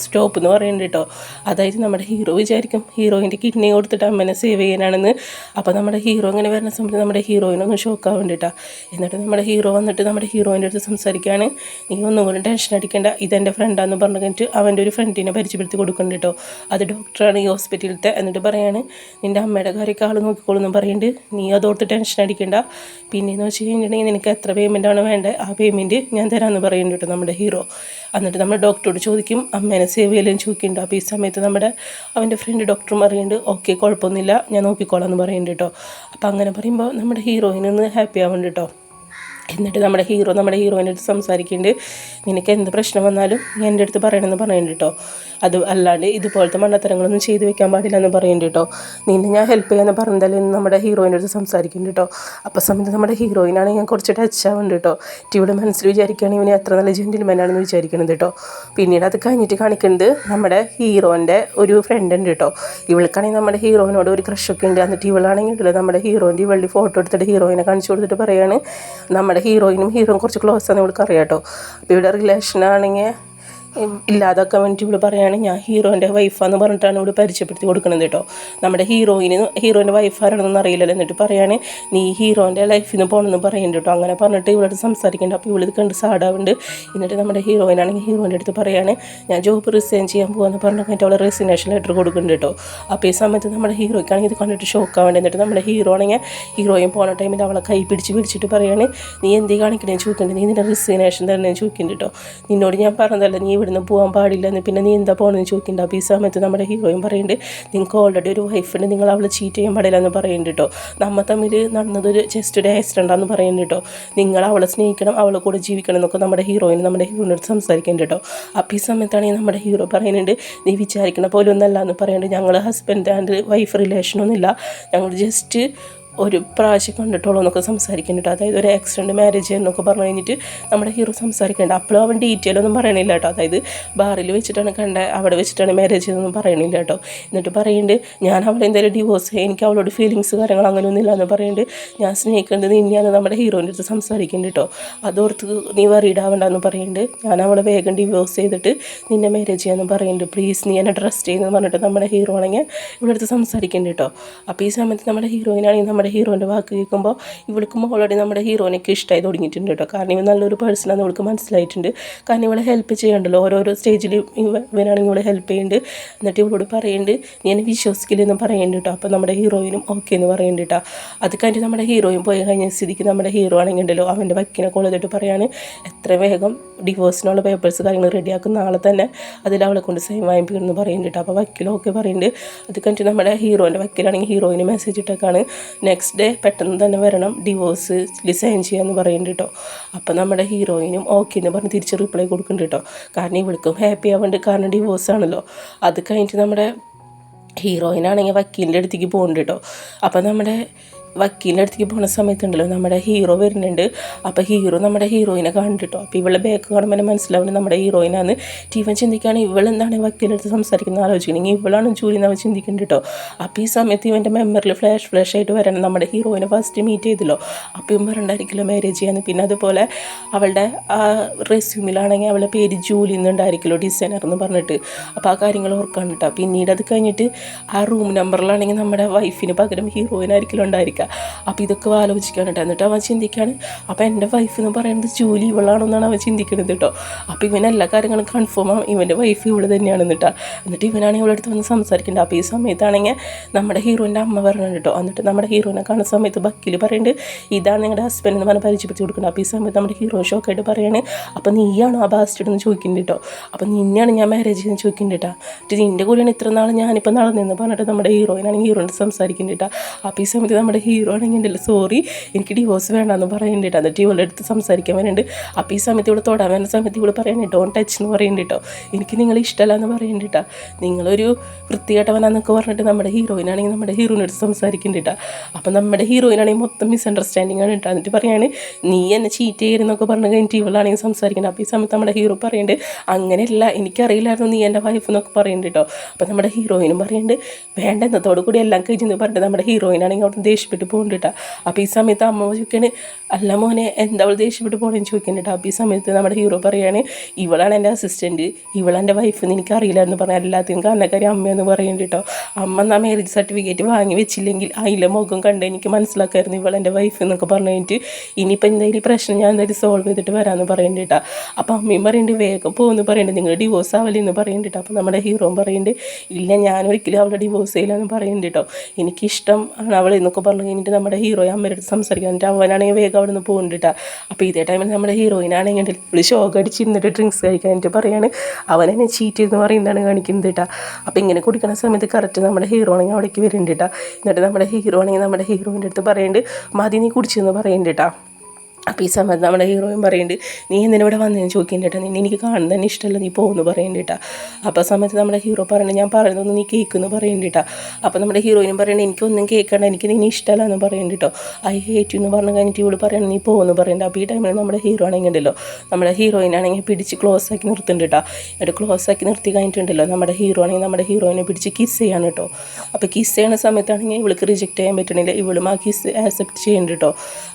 സ്റ്റോപ്പ് എന്ന് പറയുന്നുണ്ട് കേട്ടോ. അതായത് നമ്മുടെ ഹീറോ വിചാരിക്കും ഹീറോയിൻ്റെ കിഡ്നി കൊടുത്തിട്ട് അമ്മേനെ സേവ് ചെയ്യാനാണെന്ന്. അപ്പോൾ നമ്മുടെ ഹീറോ ഇങ്ങനെ വരുന്ന സമയത്ത് നമ്മുടെ ഹീറോയിനൊന്ന് ഷോക്കാവാൻ വേണ്ടിയിട്ടാണ്. എന്നിട്ട് നമ്മുടെ ഹീറോ വന്നിട്ട് നമ്മുടെ ഹീറോയിൻ്റെ അടുത്ത് സംസാരിക്കുകയാണ് നീ ഒന്നും കൂടി ടെൻഷൻ അടിക്കേണ്ട, ഇതെൻ്റെ ഫ്രണ്ടാന്ന് പറഞ്ഞു കഴിഞ്ഞിട്ട് അവൻ്റെ ഒരു ഫ്രണ്ടിനെ പരിചയപ്പെടുത്തി കൊടുക്കുന്നുണ്ട് കേട്ടോ. അത് ഡോക്ടറാണ് ഈ ഹോസ്പിറ്റലിലത്തെ. എന്നിട്ട് പറയാണ് നിൻ്റെ അമ്മയുടെ കാര്യമൊക്കെ ആൾ നോക്കിക്കോളെന്നും പറയുന്നുണ്ട്, നീ അതോർത്ത് ടെൻഷൻ അടിക്കേണ്ട. പിന്നെയെന്ന് വെച്ച് കഴിഞ്ഞിട്ടുണ്ടെങ്കിൽ നിനക്ക് എത്ര പേയ്മെൻറ്റാണ് വേണ്ടത് ആ പേയ്മെൻറ്റ് ഞാൻ തരാമെന്ന് പറയുന്നുണ്ട് കേട്ടോ നമ്മുടെ ഹീറോ. എന്നിട്ട് നമ്മുടെ ഡോക്ടറോട് ചോദിക്കും അമ്മേനെ സേവ് ചെയ്യലും ചോദിക്കുന്നുണ്ട്. അപ്പോൾ ഈ സമയത്ത് അവൻ്റെ ഫ്രണ്ട് ഡോക്ടറും പറയുന്നുണ്ട് ഓക്കെ കുഴപ്പമൊന്നുമില്ല ഞാൻ നോക്കിക്കോളാം എന്ന് പറയുന്നുണ്ട് കേട്ടോ. അപ്പോൾ അങ്ങനെ പറയുമ്പോൾ നമ്മുടെ ഹീറോയിനൊന്ന് ഹാപ്പി ആവുന്നുണ്ട് കേട്ടോ. എന്നിട്ട് നമ്മുടെ ഹീറോയിൻ്റെ അടുത്ത് സംസാരിക്കുന്നുണ്ട്. നിനക്ക് എന്ത് പ്രശ്നം വന്നാലും എൻ്റെ അടുത്ത് പറയണമെന്ന് പറയുന്നുണ്ട് കേട്ടോ. അത് അല്ലാണ്ട് ഇതുപോലത്തെ മണ്ടത്തരങ്ങളൊന്നും ചെയ്ത് വെക്കാൻ പാടില്ല എന്ന് പറയുന്നുണ്ട് കേട്ടോ. നിന്നെ ഞാൻ ഹെൽപ്പ് ചെയ്യാമെന്ന് പറഞ്ഞാലും നമ്മുടെ ഹീറോയിൻ്റെ അടുത്ത് സംസാരിക്കുന്നുണ്ട് കേട്ടോ. അപ്പോൾ സമയത്ത് നമ്മുടെ ഹീറോയിനാണെങ്കിൽ ഞാൻ കുറച്ച് ടച്ച് ആവുന്നുണ്ട് കേട്ടോ. ഇവിടെ മനസ്സിൽ വിചാരിക്കുകയാണെങ്കിൽ ഇവന് എത്ര നല്ല ജെൻറ്റിൽമാനാണെന്ന് വിചാരിക്കുന്നത് കേട്ടോ. പിന്നീട് അത് കഴിഞ്ഞിട്ട് കാണിക്കുന്നത് നമ്മുടെ ഹീറോൻ്റെ ഒരു ഫ്രണ്ട് ഉണ്ട് കേട്ടോ. ഇവൾക്കാണെങ്കിൽ നമ്മുടെ ഹീറോയിനോട് ഒരു ക്രഷൊക്കെ ഉണ്ട്. എന്നിട്ട് ഇവളാണെങ്കിൽ നമ്മുടെ ഇവളുടെ ഫോട്ടോ എടുത്തിട്ട് ഹീറോയിനെ കാണിച്ചു കൊടുത്തിട്ട് പറയാണ് നമ്മുടെ ഹീറോയും കുറച്ച് ക്ലോസ് ആണ് ഇവൾക്ക് അറിയാം കേട്ടോ. അപ്പോൾ ഇവിടെ റിലേഷനാണെങ്കിൽ ഇല്ലാതാക്കാൻ വേണ്ടിയിട്ട് ഇവിടെ പറയുകയാണ് ഞാൻ ഹീറോൻ്റെ വൈഫാന്ന് പറഞ്ഞിട്ടാണ് ഇവിടെ പരിചയപ്പെടുത്തി കൊടുക്കുന്നത് കേട്ടോ. നമ്മുടെ ഹീറോൻ്റെ വൈഫ് ആരാണെന്നൊന്നും അറിയില്ലല്ലോ. എന്നിട്ട് പറയാണ് നീ ഹീറോൻ്റെ ലൈഫിൽ നിന്ന് പോകണമെന്ന് പറയുന്നുണ്ട് കേട്ടോ. അങ്ങനെ പറഞ്ഞിട്ട് ഇവിടെ സംസാരിക്കുന്നുണ്ട്. അപ്പോൾ ഇവളിത് കണ്ട് സാഡാവുണ്ട്. എന്നിട്ട് നമ്മുടെ ഹീറോയിനാണെങ്കിൽ ഹീറോൻ്റെ അടുത്ത് പറയാണ് ഞാൻ ജോബ് റിസൈൻ ചെയ്യാൻ പോകാമെന്ന് പറഞ്ഞിട്ട് അവളെ റെസിഗ്നേഷൻ ലെറ്റർ കൊടുക്കുന്നുണ്ട് കേട്ടോ. അപ്പോൾ ഈ സമയത്ത് നമ്മുടെ ഹീറോയ്ക്കാണെങ്കിൽ ഇത് കണ്ടിട്ട് ഷോക്കാവേണ്ടി. എന്നിട്ട് നമ്മുടെ ഹീറോയും പോണ ടൈമിൽ അവളെ കൈ പിടിച്ചിട്ട് പറയാണ് നീ എന്ത് കാണിക്കണേന്ന് ചോദിക്കുന്നുണ്ട്. നീ നിൻ്റെ റെസിഗ്നേഷൻ തന്നെ ചോദിക്കുന്നുണ്ട് കേട്ടോ. നിന്നോട് ഞാൻ പറഞ്ഞതല്ല നീ ഇവിടുന്ന് പോകാൻ പാടില്ലെന്ന്, പിന്നെ നീ എന്താ പോകണമെന്ന് ചോദിക്കുന്നുണ്ട്. അപ്പോൾ ഈ സമയത്ത് നമ്മുടെ ഹീറോയും പറയുന്നുണ്ട് നിങ്ങൾക്ക് ഓൾറെഡി ഒരു വൈഫുണ്ട്, നിങ്ങൾ അവളെ ചീറ്റ് ചെയ്യാൻ പാടില്ല എന്ന് പറയുന്നുണ്ട് കേട്ടോ. നമ്മൾ തമ്മിൽ നടന്നതൊരു ജസ്റ്റ് ഒരു ആക്സിഡൻ്റാന്ന് പറയുന്നുണ്ട് കേട്ടോ. നിങ്ങൾ അവളെ സ്നേഹിക്കണം, അവളെ കൂടെ ജീവിക്കണം എന്നൊക്കെ നമ്മുടെ ഹീറോയിൻ്റെ അടുത്ത് സംസാരിക്കുന്നുണ്ട് കേട്ടോ. അപ്പോൾ ഈ സമയത്താണെങ്കിൽ നമ്മുടെ ഹീറോ പറയുന്നുണ്ട് നീ വിചാരിക്കണ പോലെ ഒന്നല്ല എന്ന് പറയുന്നുണ്ട്. ഞങ്ങൾ ഹസ്ബൻഡ് ആൻഡ് വൈഫ് റിലേഷനൊന്നുമില്ല, ഞങ്ങൾ ജസ്റ്റ് ഒരു പ്രാവശ്യം കണ്ടിട്ടുള്ളൂ എന്നൊക്കെ സംസാരിക്കുന്നുണ്ട്. അതായത് ഒരു ആക്സിഡൻറ്റ് മാരേജ് എന്നൊക്കെ പറഞ്ഞു കഴിഞ്ഞിട്ട് നമ്മുടെ ഹീറോ സംസാരിക്കുന്നുണ്ട്. അപ്പോഴും അവൻ ഡീറ്റെയിൽ ഒന്നും പറയണില്ല കേട്ടോ. അതായത് ബാറിൽ വെച്ചിട്ടാണ് അവിടെ വെച്ചിട്ടാണ് മാരേജ് ചെയ്തതെന്നും പറയണില്ല കേട്ടോ. എന്നിട്ട് പറയുന്നുണ്ട് ഞാൻ അവളെ എന്തായാലും ഡിവോഴ്സ് ചെയ്യാം, എനിക്ക് അവളോട് ഫീലിങ്സ് കാര്യങ്ങൾ അങ്ങനെയൊന്നും ഇല്ല എന്ന് പറയുന്നുണ്ട്. ഞാൻ സ്നേഹിക്കേണ്ടത് നിന്നെയാണ് നമ്മുടെ ഹീറോൻ്റെ അടുത്ത് സംസാരിക്കുന്നുണ്ട് കേട്ടോ. അതോർത്ത് നീ വറീഡ് ആവണ്ടെന്ന് പറയുന്നുണ്ട്. ഞാൻ അവളെ വേഗം ഡിവോഴ്സ് ചെയ്തിട്ട് നിന്നെ മാരേജ് ചെയ്യാമെന്ന് പറയുന്നുണ്ട്. പ്ലീസ് നീ എന്നെ ട്രസ്റ്റ് ചെയ്യുന്നത് പറഞ്ഞിട്ട് നമ്മുടെ ഹീറോ ആണെങ്കിൽ ഇവിടെ അടുത്ത് സംസാരിക്കുന്നുണ്ട് കേട്ടോ. അപ്പോൾ ഈ സമയത്ത് നമ്മുടെ ഹീറോയിനാണെങ്കിൽ നമ്മുടെ ഹീറോൻ്റെ വാക്ക് കേൾക്കുമ്പോൾ ഇവൾക്കും ഓൾറെഡി നമ്മുടെ ഹീറോയിനൊക്കെ ഇഷ്ടമായി തുടങ്ങിയിട്ടുണ്ട് കേട്ടോ. കാരണം ഇവൻ നല്ലൊരു പേഴ്സണാണെന്ന് ഇവൾക്ക് മനസ്സിലായിട്ടുണ്ട്. കാരണം ഇവളെ ഹെൽപ്പ് ചെയ്യണ്ടല്ലോ, ഓരോരോ സ്റ്റേജിൽ ഇവനാണെങ്കിൽ ഇവളെ ഹെൽപ്പ് ചെയ്യുന്നുണ്ട്. എന്നിട്ട് ഇവളോട് പറയുന്നുണ്ട് നീ എന്നെ വിശ്വസിക്കില്ലെന്ന് പറയുന്നുണ്ട് കേട്ടോ. അപ്പോൾ നമ്മുടെ ഹീറോയിനും ഓക്കെ എന്ന് പറയുന്നുണ്ട് കേട്ടോ. അത് കഴിഞ്ഞിട്ട് നമ്മുടെ ഹീറോയും പോയി കഴിഞ്ഞ സ്ഥിതിക്ക് നമ്മുടെ ഹീറോ ആണെങ്കിൽ ഉണ്ടല്ലോ അവൻ്റെ വക്കീനെ കോൾ ചെയ്തിട്ട് പറയാണ് എത്ര വേഗം ഡിവോഴ്സിനുള്ള പേപ്പേഴ്സ് കാര്യങ്ങൾ റെഡിയാക്കും, നാളെ തന്നെ അതിൽ അവളെ കൊണ്ട് സൈൻ വാങ്ങിപ്പിക്കണമെന്ന് പറയുന്നുണ്ട് കേട്ടോ. അപ്പോൾ വക്കീലൊക്കെ പറയുന്നുണ്ട്. അത് കഴിഞ്ഞിട്ട് നമ്മുടെ ഹീറോൻ്റെ വക്കീലാണെങ്കിൽ ഹീറോയിന് മെസ്സേജ് ഇട്ടേക്കാണ് നെക്സ്റ്റ് ഡേ പെട്ടെന്ന് തന്നെ വരണം, ഡിവോഴ്സ് സൈൻ ചെയ്യാമെന്ന് പറയുന്നുണ്ട് കേട്ടോ. അപ്പോൾ നമ്മുടെ ഹീറോയിനും ഓക്കെ എന്ന് പറഞ്ഞ് തിരിച്ച് റിപ്ലൈ കൊടുക്കുന്നുണ്ട് കേട്ടോ. കാരണം ഇവൾക്കും ഹാപ്പി ആവേണ്ട, കാരണം ഡിവോഴ്സ് ആണല്ലോ. അത് കഴിഞ്ഞിട്ട് നമ്മുടെ ഹീറോയിനാണെങ്കിൽ വക്കീലിൻ്റെ അടുത്തേക്ക് പോകുന്നുണ്ട് കേട്ടോ. അപ്പോൾ നമ്മുടെ വക്കീലിൻ്റെ അടുത്തേക്ക് പോകുന്ന സമയത്തുണ്ടല്ലോ നമ്മുടെ ഹീറോ വരുന്നുണ്ട്. അപ്പോൾ നമ്മുടെ ഹീറോയിനെ കണ്ടിട്ടോ. അപ്പോൾ ഇവളെ ബാക്ക് കാണുമ്പോൾ മനസ്സിലാവുന്നത് നമ്മുടെ ഹീറോയിനാണ്. ടീവൻ ചിന്തിക്കുകയാണ് ഇവളെന്താണ് വക്കീലിൻ്റെ അടുത്ത് സംസാരിക്കുന്നത് ആലോചിക്കണമെങ്കിൽ ഇവളാണ് ജോലി എന്ന് അവൻ ചിന്തിക്കുന്നുണ്ട് കേട്ടോ. അപ്പോൾ ഈ സമയത്ത് ഇവൻ്റെ മെമ്മറിൽ ഫ്ലാഷ് ആയിട്ട് വരണം നമ്മുടെ ഹീറോയിനെ ഫസ്റ്റ് മീറ്റ് ചെയ്തല്ലോ. അപ്പോൾ ഇവൻ പറഞ്ഞിട്ടായിരിക്കില്ല മാരേജ് ചെയ്യാന്ന്. പിന്നെ അതുപോലെ അവളുടെ ആ റെസ്യൂമിലാണെങ്കിൽ അവളുടെ പേര് ജൂലി എന്നുണ്ടായിരിക്കുമല്ലോ, ഡിസൈനർ എന്ന് പറഞ്ഞിട്ട്. അപ്പോൾ ആ കാര്യങ്ങൾ ഓർക്കാൻ കേട്ടോ. പിന്നീട് അത് കഴിഞ്ഞിട്ട് ആ റൂം നമ്പറിലാണെങ്കിൽ നമ്മുടെ വൈഫിന് പകരം ഹീറോയിനായിരിക്കും ഉണ്ടായിരിക്കുക. അപ്പോൾ ഇതൊക്കെ ആലോചിക്കാണ് കേട്ടോ. എന്നിട്ട് അവൻ ചിന്തിക്കുകയാണ് അപ്പോൾ എൻ്റെ വൈഫ് എന്ന് പറയുന്നത് ജൂലി ഇവളാണെന്നാണ് അവൻ ചിന്തിക്കുന്നത് കേട്ടോ. അപ്പോൾ ഇവൻ എല്ലാ കാര്യങ്ങളും കൺഫേം ആവും ഇവൻ്റെ വൈഫ് ഇവള് തന്നെയാണെന്ന് കേട്ടോ. എന്നിട്ട് ഇവനാണെങ്കിൽ ഇവളടുത്ത് വന്ന് സംസാരിക്കുന്നുണ്ട്. അപ്പോൾ ഈ സമയത്താണെങ്കിൽ നമ്മുടെ ഹീറോൻ്റെ അമ്മ പറഞ്ഞത് കേട്ടോ. എന്നിട്ട് നമ്മുടെ ഹീറോയിനെ കാണുന്ന സമയത്ത് വക്കീൽ പറയുന്നുണ്ട് ഇതാണ് നിങ്ങളുടെ ഹസ്ബൻഡ് എന്ന് പറഞ്ഞ് പരിചയപ്പെടുത്തി കൊടുക്കുന്നത്. അപ്പോൾ ഈ സമയത്ത് നമ്മുടെ ഹീറോ ഷോക്കായിട്ട് പറയാണ് അപ്പോൾ നീയാണോ ആ ബാസ്റ്റഡ് എന്ന് ചോദിക്കുന്നുണ്ട് കേട്ടോ. അപ്പോൾ നിന്നെയാണ് ഞാൻ മാരേജ് ചെയ്യുന്നത് ചോദിക്കുന്നുണ്ട് കേട്ടോ. എന്നിട്ട് നിൻ്റെ കൂടെയാണ് ഇത്ര നാൾ ഞാനിപ്പോൾ നടന്നതെന്ന് പറഞ്ഞിട്ട് നമ്മുടെ ഹീറോയിനാണെങ്കിൽ ഹീറോയിൻ്റെ സംസാരിക്കുന്നുണ്ട് കേട്ടോ. അപ്പോൾ ഈ സമയത്ത് നമ്മുടെ ഹീറോ ആണെങ്കിൽ ഉണ്ടല്ലോ സോറി എനിക്ക് ഡിവോഴ്സ് വേണമെന്ന് പറയുന്നുണ്ട് കേട്ടോ. എന്നിട്ട് ഇവളുടെ അടുത്ത് സംസാരിക്കാൻ വരുന്നുണ്ട്. അപ്പോൾ ഈ സമയത്ത് ഇവിടെ തൊടാൻ വരുന്ന സമയത്ത് ഇവൾ പറയുന്നത് ഡോണ്ട് ടച്ച് എന്ന് പറയുന്നുണ്ട് കേട്ടോ. എനിക്ക് നിങ്ങൾ ഇഷ്ടമല്ല എന്ന് പറയുന്നുണ്ട് കേട്ടോ. നിങ്ങളൊരു വൃത്തികെട്ടവനാന്നൊക്കെ പറഞ്ഞിട്ട് നമ്മുടെ ഹീറോയിനാണെങ്കിൽ നമ്മുടെ ഹീറോയിൻ്റെ അടുത്ത് സംസാരിക്കുന്നുണ്ട് കേട്ടോ. അപ്പോൾ നമ്മുടെ ഹീറോയിനാണെങ്കിൽ മൊത്തം മിസ്അണ്ടർസ്റ്റാൻഡിങ് ആണ് കേട്ടോ. എന്നിട്ട് പറയാണ് നീ എന്നെ ചീറ്റ് ചെയ്യരുതെന്നൊക്കെ പറഞ്ഞു കഴിഞ്ഞിട്ട് ഇവളാണെങ്കിൽ സംസാരിക്കുന്നത്. അപ്പോൾ ഈ സമയത്ത് നമ്മുടെ ഹീറോ പറയുന്നുണ്ട് അങ്ങനെയല്ല എനിക്കറിയില്ലായിരുന്നു നീ എൻ്റെ വൈഫ് എന്നൊക്കെ പറയുന്നുണ്ട് കേട്ടോ. അപ്പോൾ നമ്മുടെ ഹീറോയിനും പറയുന്നുണ്ട് വേണ്ട എന്നതോടു കൂടി എല്ലാം കഴിഞ്ഞെന്ന് പറഞ്ഞിട്ട് നമ്മുടെ ഹീറോയിനാണെങ്കിൽ അവിടെ ദേഷ്യപ്പെട്ട് പോകുന്നുണ്ട് കേട്ടോ. അപ്പോൾ ഈ സമയത്ത് അമ്മ ചോദിക്കുകയാണ് അല്ല മോനെ എന്താ അവൾ ദേഷ്യപ്പെട്ട് പോകണമെന്ന് ചോദിക്കുന്നുണ്ട് കേട്ടോ. അപ്പോൾ ഈ സമയത്ത് നമ്മുടെ ഹീറോ പറയുകയാണ് ഇവളാണ് എൻ്റെ അസിസ്റ്റൻറ്റ്, ഇവളെൻ്റെ വൈഫ് എന്ന് എനിക്കറിയില്ല എന്ന് പറഞ്ഞാൽ എല്ലാത്തിനും കാരണക്കാരി അമ്മയെന്ന് പറയുന്നുണ്ട് കേട്ടോ. അമ്മ എന്നാ മാരേജ് സർട്ടിഫിക്കറ്റ് വാങ്ങി വെച്ചില്ലെങ്കിൽ അതിലെ മുഖം കണ്ട് എനിക്ക് മനസ്സിലാക്കായിരുന്നു ഇവളെൻ്റെ വൈഫ് എന്നൊക്കെ പറഞ്ഞു കഴിഞ്ഞിട്ട് ഇനിയിപ്പോൾ എന്തായാലും പ്രശ്നം ഞാൻ എന്തായാലും സോൾവ് ചെയ്തിട്ട് വരാമെന്ന് പറയുന്നുണ്ട് കേട്ടോ. അപ്പോൾ അമ്മയും പറയുന്നുണ്ട് വേഗം പോകുമെന്ന് പറയുന്നുണ്ട്, നിങ്ങൾ ഡിവോഴ്സ് ആവലെന്ന് പറയുന്നുണ്ട് കേട്ടോ. അപ്പോൾ നമ്മുടെ ഹീറോ പറയുന്നുണ്ട് ഇല്ല ഞാനൊരിക്കലും അവളെ ഡിവോഴ്സ് ചെയ്യില്ലെന്ന് പറയുന്നുണ്ട് കേട്ടോ. എനിക്കിഷ്ടം ആണ് അവളെന്നൊക്കെ പറഞ്ഞു കഴിഞ്ഞിട്ട് നമ്മുടെ ഹീറോയെ അമ്മയുടെ അടുത്ത് സംസാരിക്കാൻ എന്നിട്ട് അവനാണെങ്കിൽ വേഗം അവിടെ നിന്ന് പോകുന്നുണ്ട് കേട്ടോ. അപ്പോൾ ഇതേ ടൈമിൽ നമ്മുടെ ഹീറോയിനാണെങ്കിൽ ഇപ്പോൾ ഷോക്ക് അടിച്ചിരുന്നിട്ട് ഡ്രിങ്ക്സ് കഴിക്കാനായിട്ട് പറയാണ് അവനെന്നെ ചീറ്റ് എന്ന് പറയുന്നതാണ് കാണിക്കുന്നത് കേട്ടോ. അപ്പോൾ ഇങ്ങനെ കുടിക്കുന്ന സമയത്ത് കറക്റ്റ് നമ്മുടെ ഹീറോ ആണെങ്കിൽ അവിടേക്ക് വരുന്നുണ്ട് കേട്ടോ. എന്നിട്ട് നമ്മുടെ ഹീറോ ആണെങ്കിൽ നമ്മുടെ ഹീറോയിൻ്റെ അടുത്ത് പറയുന്നുണ്ട് മതി നീ കുടിച്ചെന്ന് പറയുന്നുണ്ട് കേട്ടോ. അപ്പോൾ ഈ സമയത്ത് നമ്മുടെ ഹീറോയും പറയുന്നുണ്ട് നീ എന്തിനിവിടെ വന്നതെന്ന് ചോദിക്കുന്നുണ്ട് കേട്ടോ, നിന്നെ എനിക്ക് കാണുന്നത് തന്നെ ഇഷ്ടമല്ല, നീ പോകുന്നു പറയുന്നുണ്ട് കേട്ടോ. അപ്പോൾ ആ സമയത്ത് നമ്മുടെ ഹീറോ പറയുന്നുണ്ട് ഞാൻ പറയുന്നതൊന്നും നീ കേൾക്കുമെന്ന് പറയുന്നുണ്ട് കേട്ടോ. അപ്പോൾ നമ്മുടെ ഹീറോയിനും പറയുന്നുണ്ട് എനിക്കൊന്നും കേൾക്കണ്ട, എനിക്ക് നിന്നെ ഇഷ്ടമല്ല എന്ന് പറയുന്നുണ്ട് കേട്ടോ. ഐ ഹേറ്റ് യു എന്ന് പറഞ്ഞു കഴിഞ്ഞിട്ട് ഇവള് പറയുന്നത് നീ പോകുന്നു പറയുന്നുണ്ട്. അപ്പോൾ ഈ ടൈമിൽ നമ്മുടെ ഹീറോ ആണെങ്കിൽ ഉണ്ടല്ലോ നമ്മുടെ ഹീറോയിനാണെങ്കിൽ പിടിച്ച് ക്ലോസ് ആക്കി നിർത്തുന്നുണ്ട് കേട്ടോ. എന്നിട്ട് ക്ലോസ് ആക്കി നിർത്തി കഴിഞ്ഞിട്ടുണ്ടല്ലോ നമ്മുടെ ഹീറോ ആണെങ്കിൽ നമ്മുടെ ഹീറോയിനെ പിടിച്ച് കിസ് ചെയ്യാണ് കേട്ടോ. അപ്പോൾ കിസ് ചെയ്യുന്ന സമയത്താണെങ്കിൽ ഇവൾക്ക് റിജക്റ്റ് ചെയ്യാൻ പറ്റണില്ല, ഇവളും ആ കിസ് ആക്സെപ്റ്റ് ചെയ്യുന്നുണ്ട് കേട്ടോ.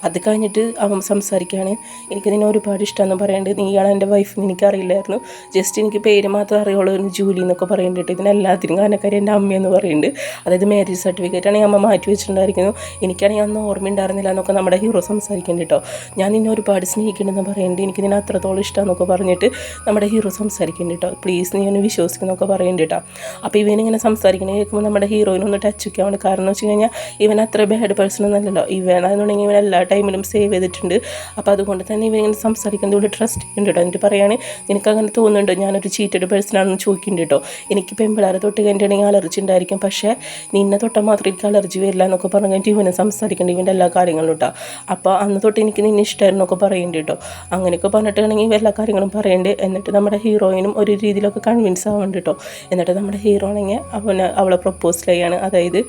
അത് കഴിഞ്ഞിട്ട് അവൻ സംസാരിക്കുകയാണ് എനിക്ക് നിന്നെ ഒരുപാട് ഇഷ്ടമെന്ന് പറയുന്നുണ്ട്, നീയാണ് എൻ്റെ വൈഫ് എന്ന് എനിക്കറിയില്ലായിരുന്നു, ജസ്റ്റ് എനിക്ക് പേര് മാത്രം അറിയുള്ളൂ ജൂലി എന്നൊക്കെ പറയുന്നുണ്ട്. ഇതിനെല്ലാത്തിനും കാരണക്കാരി എൻ്റെ അമ്മയെന്ന് പറയുന്നുണ്ട്. അതായത് മാരേജ് സർട്ടിഫിക്കറ്റ് ആണെങ്കിൽ അമ്മ മാറ്റി വെച്ചിട്ടുണ്ടായിരിക്കുന്നു, എനിക്കാണെങ്കിൽ അന്ന് ഓർമ്മ ഉണ്ടായിരുന്നില്ല എന്നൊക്കെ നമ്മുടെ ഹീറോ സംസാരിക്കുന്നുണ്ട് കേട്ടോ. ഞാൻ നിന്നെ ഒരുപാട് സ്നേഹിക്കുന്നുണ്ടെന്ന് പറയുന്നുണ്ട്, എനിക്ക് നിന്നെ അത്രത്തോളം ഇഷ്ടമെന്നൊക്കെ പറഞ്ഞിട്ട് നമ്മുടെ ഹീറോ സംസാരിക്കുന്നുണ്ട് കേട്ടോ. പ്ലീസ് നീ ഒന്ന് വിശ്വസിക്കുന്നൊക്കെ പറയുന്നുണ്ട് കേട്ടോ. അപ്പോൾ ഇവനിങ്ങനെ സംസാരിക്കണേ കേൾക്കുമ്പോൾ നമ്മുടെ ഹീറോയിനൊന്ന് ടച്ച് ഒക്കെ ആവുന്നുണ്ട്. കാരണം എന്ന് വെച്ച് കഴിഞ്ഞാൽ ഇവൻ അത്ര ബാഡ് പേഴ്സൺ ഒന്നല്ലല്ലോ, ഇവനാണെന്നുണ്ടെങ്കിൽ ഇവൻ എല്ലാ ടൈമിലും സേവ് ചെയ്തിട്ടുണ്ട്. അപ്പോൾ അതുകൊണ്ട് തന്നെ ഇവനിങ്ങനെ സംസാരിക്കുന്നത് ഇവിടെ ട്രസ്റ്റ് ചെയ്യുന്നുണ്ട് കേട്ടോ. എന്നിട്ട് പറയുകയാണ് നിനക്ക് അങ്ങനെ തോന്നുന്നുണ്ടോ ഞാനൊരു ചീറ്റഡ് പേഴ്സൺ ആണെന്ന് ചോദിക്കുന്നുണ്ട് കേട്ടോ. എനിക്ക് പെമ്പിളാരെ തൊട്ട് കഴിഞ്ഞിട്ടുണ്ടെങ്കിൽ അലർജി ഉണ്ടായിരിക്കും, പക്ഷേ നിന്നെ തൊട്ടാൽ മാത്രം എനിക്ക് അലർജി വരില്ല എന്നൊക്കെ പറഞ്ഞിട്ട് ഇവനെ സംസാരിക്കേണ്ടത് ഇവൻ്റെ എല്ലാ കാര്യങ്ങളും കേട്ടോ. അപ്പോൾ അന്ന് തൊട്ട് എനിക്ക് നിന്നെ ഇഷ്ടമായിരുന്നൊക്കെ പറയുന്നുണ്ട് കേട്ടോ. അങ്ങനെയൊക്കെ പറഞ്ഞിട്ടാണെങ്കിൽ എല്ലാ കാര്യങ്ങളും പറയുന്നുണ്ട്. എന്നിട്ട് നമ്മുടെ ഹീറോയിനും ഒരു രീതിയിലൊക്കെ കൺവിൻസ് ആവുന്നുണ്ട് കേട്ടോ. എന്നിട്ട് നമ്മുടെ ഹീറോ ആണെങ്കിൽ അവളെ പ്രപ്പോസ് ചെയ്യാണ്, അതായത്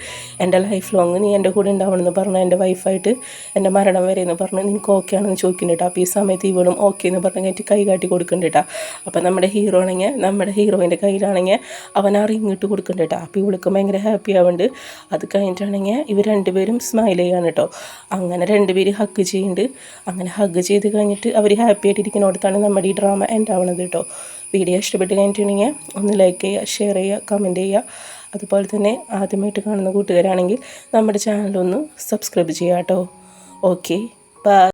എൻ്റെ ലൈഫ് ലോങ് നീ എൻ്റെ കൂടെ ഉണ്ടാവണമെന്ന് പറഞ്ഞ് എൻ്റെ വൈഫായിട്ട് എൻ്റെ മരണം വരെ എന്ന് പറഞ്ഞ് നിനക്ക് ഓക്കെ ആണെന്ന് ചോദിക്കുന്നുണ്ട് കേട്ടോ. അപ്പോൾ ഈ സമയത്ത് ഇവളും ഓക്കെ എന്ന് പറഞ്ഞ് കഴിഞ്ഞിട്ട് കൈ കാട്ടി കൊടുക്കുന്നുണ്ട് കേട്ടോ. അപ്പോൾ നമ്മുടെ ഹീറോ ആണെങ്കിൽ നമ്മുടെ ഹീറോയിൻ്റെ കയ്യിലാണെങ്കിൽ അവൻ ആ റിങ് ഇട്ട് കൊടുക്കുന്നുണ്ട് കേട്ടോ. അപ്പോൾ ഇവൾക്ക് ഭയങ്കര ഹാപ്പി ആവുന്നുണ്ട്. അത് കഴിഞ്ഞിട്ടാണെങ്കിൽ ഇവർ രണ്ടുപേരും സ്മൈൽ ചെയ്യാണ് കേട്ടോ. അങ്ങനെ രണ്ടുപേരും ഹഗ് ചെയ്യുന്നുണ്ട്. അങ്ങനെ ഹഗ് ചെയ്ത് കഴിഞ്ഞിട്ട് അവർ ഹാപ്പി ആയിട്ടിരിക്കുന്നിടത്താണ് നമ്മുടെ ഈ ഡ്രാമ എൻഡ് ആവുന്നത് കേട്ടോ. വീഡിയോ ഇഷ്ടപ്പെട്ട് കഴിഞ്ഞിട്ടുണ്ടെങ്കിൽ ഒന്ന് ലൈക്ക് ചെയ്യുക, ഷെയർ ചെയ്യുക, കമൻറ്റ് ചെയ്യുക. അതുപോലെ തന്നെ ആദ്യമായിട്ട് കാണുന്ന കൂട്ടുകാരാണെങ്കിൽ നമ്മുടെ ചാനലൊന്ന് സബ്സ്ക്രൈബ് ചെയ്യുക കേട്ടോ. Okay, by.